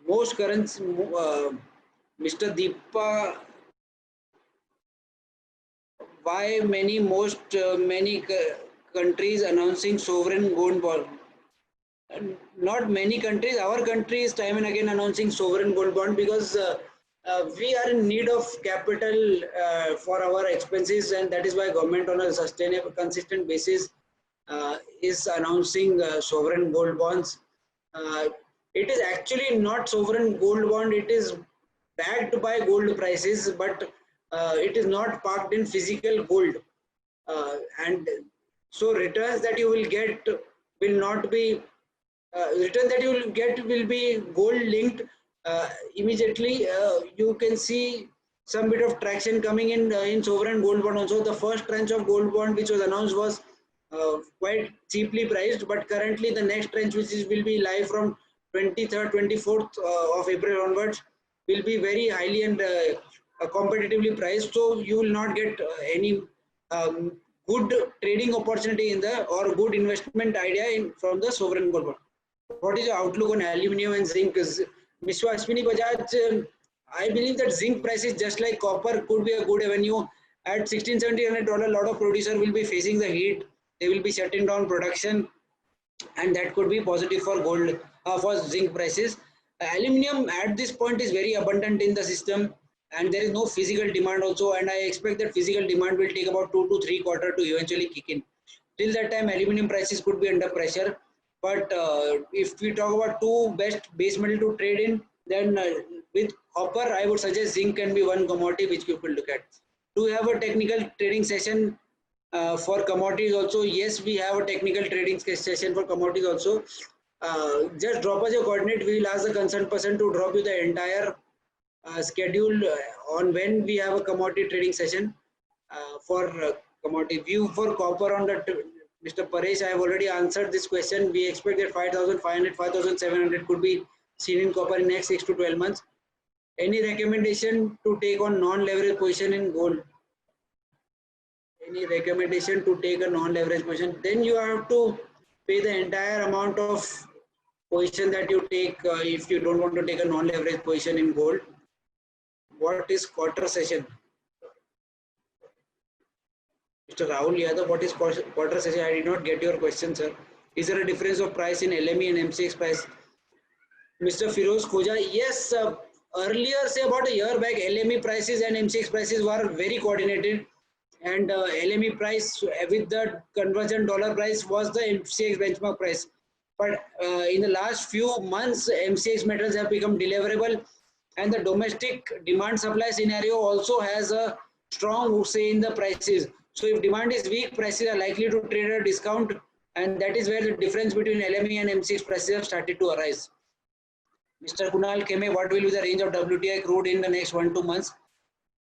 Most currency, Mr. Deepa, why many countries announcing sovereign gold bond? Not many countries. Our country is time and again announcing sovereign gold bond because we are in need of capital for our expenses, and that is why government on a sustainable, consistent basis is announcing sovereign gold bonds. It is actually not sovereign gold bond. It is backed by gold prices, but it is not parked in physical gold. And so returns that you will get will not be return that you will get will be gold linked. Immediately you can see some bit of traction coming in sovereign gold bond also. The first tranche of gold bond which was announced was quite cheaply priced, but currently the next tranche will be live from 23rd 24th of April onwards will be very highly and competitively priced, so you will not get any good trading opportunity in the or good investment idea from the sovereign gold bond. What is your outlook on aluminum and zinc? Ms. Ashwini Bajaj, I believe that zinc prices, just like copper, could be a good avenue. At $1,600, a lot of producers will be facing the heat. They will be shutting down production, and that could be positive for gold, for zinc prices. Aluminum at this point is very abundant in the system, and there is no physical demand also. And I expect that physical demand will take about 2 to 3 quarters to eventually kick in. Till that time, aluminum prices could be under pressure. But if we talk about two best base metal to trade in, then with copper, I would suggest zinc can be one commodity which you could look at. Do you have a technical trading session for commodities also? Yes, we have a technical trading session for commodities also. Just drop us your coordinate. We will ask the concerned person to drop you the entire schedule on when we have a commodity trading session for commodity. View for copper on the Mr. Paresh, I have already answered this question. We expect that 5,500, 5,700 could be seen in copper in next 6 to 12 months. Any recommendation to take on non-leverage position in gold? Any recommendation to take a non-leverage position? Then you have to pay the entire amount of position that you take if you don't want to take a non-leverage position in gold. What is quarter session? Mr. Rahul Yadav, what is quarter session? I did not get your question, sir. Is there a difference of price in LME and MCX price? Mr. Firoz Khoja, yes, earlier, say about a year back, LME prices and MCX prices were very coordinated, and LME price with the conversion dollar price was the MCX benchmark price. But in the last few months, MCX metals have become deliverable, and the domestic demand supply scenario also has a strong say in the prices. So if demand is weak, prices are likely to trade at a discount, and that is where the difference between LME and MCX prices have started to arise. Mr. Kunal Keme, what will be the range of WTI crude in the next 1-2 months?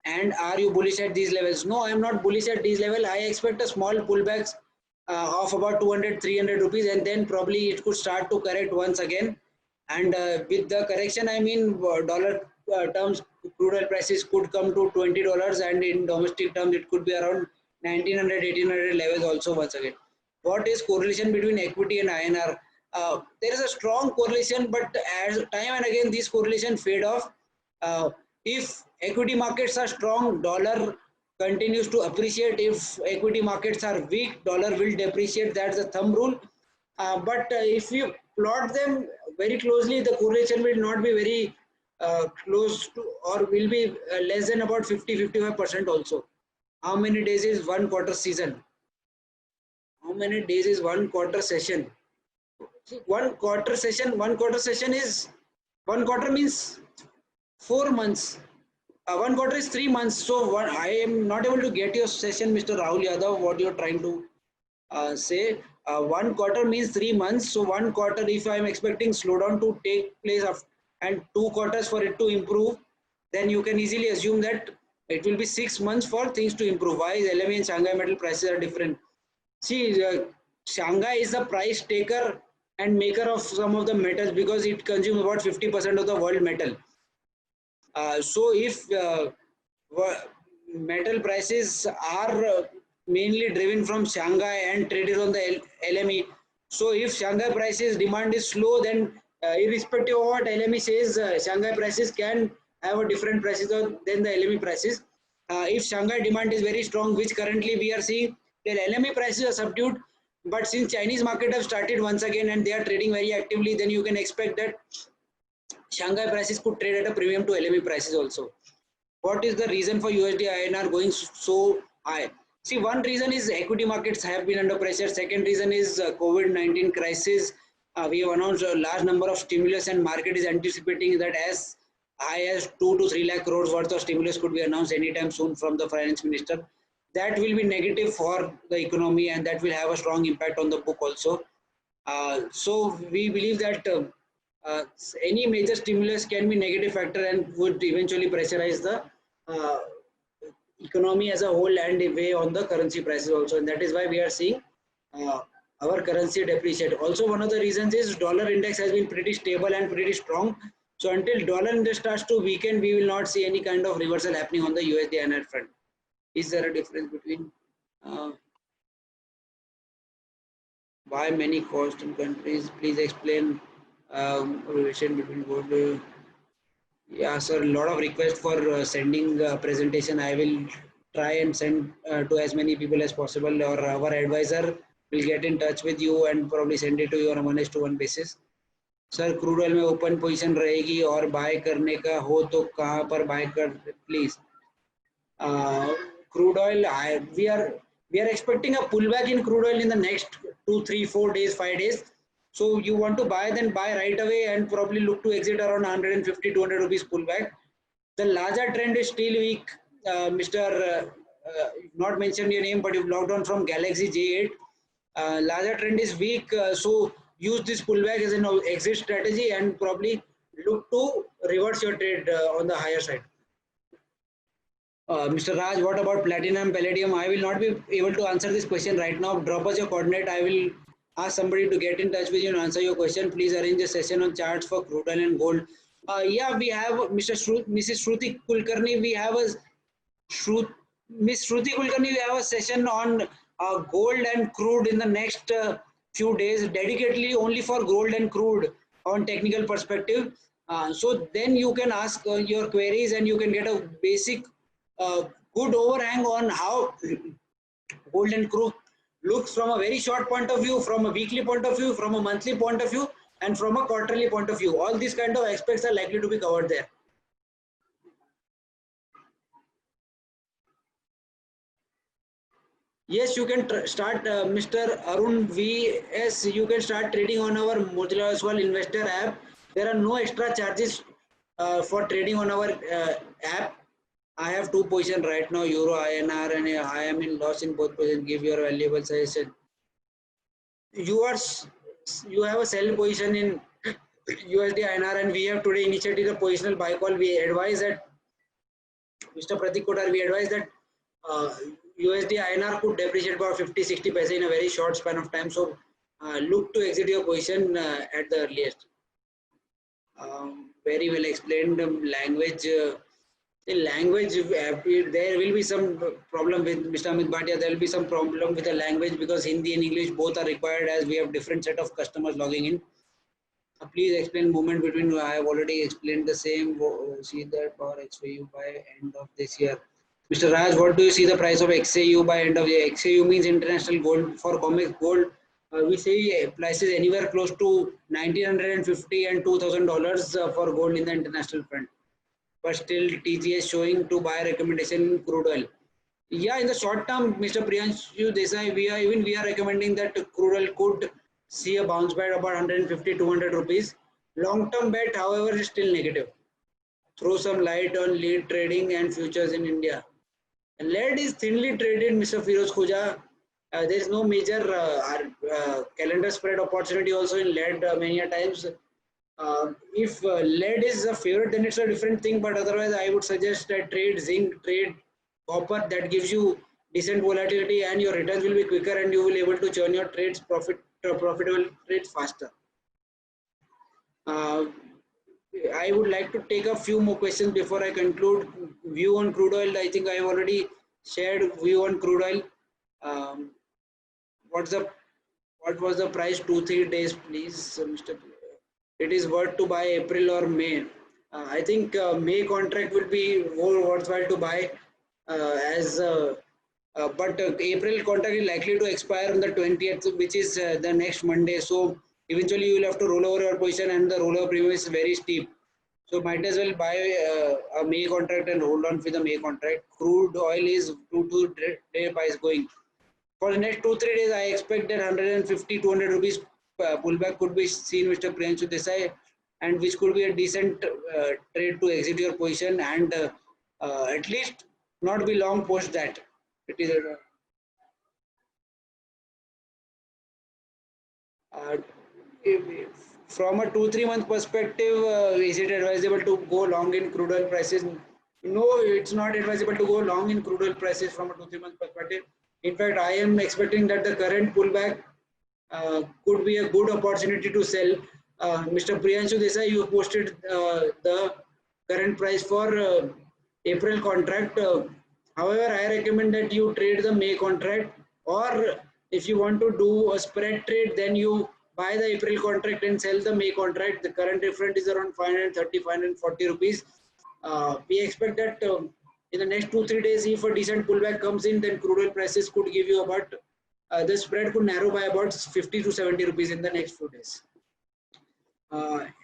And are you bullish at these levels? No, I am not bullish at these levels. I expect a small pullbacks of about 200-300 rupees, and then probably it could start to correct once again. And with the correction, I mean dollar terms, crude oil prices could come to $20, and in domestic terms, it could be around 1900-1800 levels also once again. What is correlation between equity and INR? There is a strong correlation, but as time and again these correlation fade off. If equity markets are strong, dollar continues to appreciate. If equity markets are weak, dollar will depreciate. That's the thumb rule. But if you plot them very closely, the correlation will not be very close to, or will be less than about 50-55% also. How many days is 1 quarter season? How many days is 1 quarter session? See, 1 quarter session is 1 quarter means 4 months. 1 quarter is 3 months. So I am not able to get your session, Mr. Rahul Yadav, what you're trying to say. 1 quarter means 3 months. So 1 quarter, if I am expecting slowdown to take place and 2 quarters for it to improve, then you can easily assume that it will be 6 months for things to improve. Why is LME and Shanghai metal prices are different? See, Shanghai is the price taker and maker of some of the metals because it consumes about 50% of the world metal. So if metal prices are mainly driven from Shanghai and traded on the LME, so if Shanghai prices demand is slow, then irrespective of what LME says, Shanghai prices can have a different prices than the LME prices. If Shanghai demand is very strong, which currently we are seeing, the LME prices are subdued, but since Chinese market have started once again and they are trading very actively, then you can expect that Shanghai prices could trade at a premium to LME prices also. What is the reason for USD INR going so high? See, one reason is equity markets have been under pressure. Second reason is COVID-19 crisis. We have announced a large number of stimulus, and market is anticipating that as high as 2 to 3 lakh crores worth of stimulus could be announced anytime soon from the finance minister. That will be negative for the economy, and that will have a strong impact on the book also. So we believe that any major stimulus can be negative factor and would eventually pressurize the economy as a whole and weigh on the currency prices also, and that is why we are seeing our currency depreciate. Also, one of the reasons is dollar index has been pretty stable and pretty strong. So until dollar index starts to weaken, we will not see any kind of reversal happening on the USD INR front. Is there a difference between why many cost in countries? Please explain relation between gold. Yeah, sir, a lot of requests for sending presentation. I will try and send to as many people as possible, or our advisor will get in touch with you and probably send it to you on a 1:1 basis. Sir crude oil में open position रहेगी और bye करने का हो तो कहाँ पर bye कर please crude oil we are expecting a pullback in crude oil in the next 2, 3, 4 days, 5 days. So you want to buy, then buy right away and probably look to exit around 150, 200 rupees pullback. The larger trend is still weak. Mr. Not mentioned your name, but you've logged on from Galaxy J8. Larger trend is weak, so use this pullback as an exit strategy and probably look to reverse your trade on the higher side. Mr. Raj, what about platinum, palladium? I will not be able to answer this question right now. Drop us your coordinate. I will ask somebody to get in touch with you and answer your question. Please arrange a session on charts for crude oil and gold. Yeah, we have Mrs. Shruti Kulkarni. We have Miss Shruti Kulkarni. We have a session on gold and crude in the next few days, dedicatedly only for gold and crude on technical perspective. So then you can ask your queries and you can get a basic good overhang on how gold and crude looks from a very short point of view, from a weekly point of view, from a monthly point of view, and from a quarterly point of view. All these kind of aspects are likely to be covered there. Yes, you can start, Mr. Arun VS. You can start trading on our Motilal Oswal Investor app. There are no extra charges for trading on our app. I have two positions right now, Euro INR, and I am in loss in both positions. Give your valuable suggestion. You are you have a sell position in USD INR, and we have today initiated a positional buy call. We advise that Mr. Pratik Kotar, we advise that USD INR could depreciate about 50-60 paise in a very short span of time. So look to exit your position at the earliest. Very well explained. Language. The language, there will be some problem with Mr. Amit Bhatia. There will be some problem with the language because Hindi and English both are required, as we have different set of customers logging in. Please explain movement between. I have already explained the same. See that for XAU by end of this year. Mr. Raj, what do you see the price of XAU by end of the year? XAU means international gold. For COMEX gold, we see prices anywhere close to $1,950 and $2,000 for gold in the international front. But still TGS showing to buy recommendation in crude oil. Yeah, in the short term, Mr. Priyanshu Desai, we are recommending that crude oil could see a bounce back about 150-200 rupees. Long term bet, however, is still negative. Throw some light on lead trading and futures in India. Lead is thinly traded, Mr. Firoz Khuja. There is no major calendar spread opportunity also in lead many a times. If lead is a favorite, then it's a different thing. But otherwise, I would suggest that trade zinc, trade copper. That gives you decent volatility, and your returns will be quicker, and you will be able to churn your trades profitable trades faster. I would like to take a few more questions before I conclude. View on crude oil. I think I have already shared view on crude oil. What was the price 2-3 days, please, Mr. It is worth to buy April or May. I think May contract will be more worthwhile to buy but April contract is likely to expire on the 20th, which is the next Monday. So eventually you will have to roll over your position, and the rollover premium is very steep. So might as well buy a May contract and hold on with the May contract. Crude oil is 2-day price going. For the next 2-3 days, I expect that 150-200 rupees pullback could be seen, Mr. Priyanshu Desai, and which could be a decent trade to exit your position and at least not be long post that. It is from a 2-3 month perspective, is it advisable to go long in crude oil prices? No, it's not advisable to go long in crude oil prices from a 2-3 month perspective. In fact, I am expecting that the current pullback could be a good opportunity to sell. Mr. Priyanshu Desai, you posted the current price for April contract. However, I recommend that you trade the May contract, or if you want to do a spread trade, then you buy the April contract and sell the May contract. The current difference is around 530-540 rupees. We expect that in the next 2-3 days, if a decent pullback comes in, then crude oil prices could give you about the spread could narrow by about 50-70 rupees in the next few days.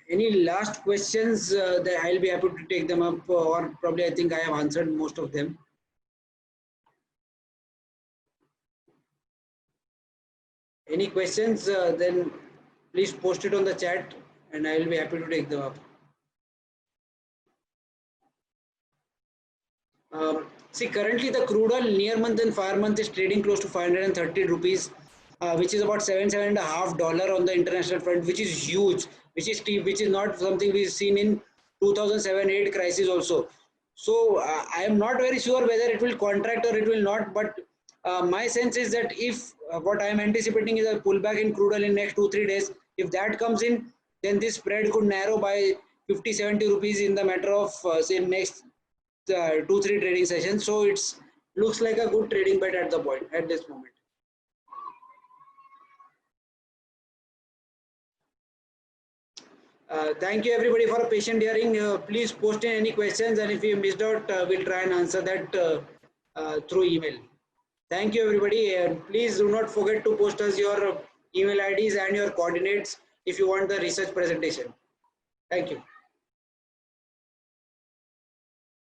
Any last questions that I'll be happy to take them up, or probably I think I have answered most of them. Any questions, then please post it on the chat and I will be happy to take them up. See, currently the crude oil near month and far month is trading close to 530 rupees, which is about $7.5 on the international front, which is huge, which is steep, which is not something we've seen in 2007-8 crisis also. So I am not very sure whether it will contract or it will not, but my sense is that if what I am anticipating is a pullback in crude oil in next 2-3 days, if that comes in, then this spread could narrow by 50-70 rupees in the matter of say next 2-3 trading sessions. So it's looks like a good trading bet at the point at this moment. Thank you everybody for a patient hearing. Please post in any questions, and if you missed out, we'll try and answer that through email. Thank you, everybody. And please do not forget to post us your email IDs and your coordinates if you want the research presentation. Thank you.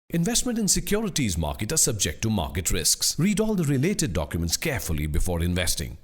Investment in securities market are subject to market risks. Read all the related documents carefully before investing.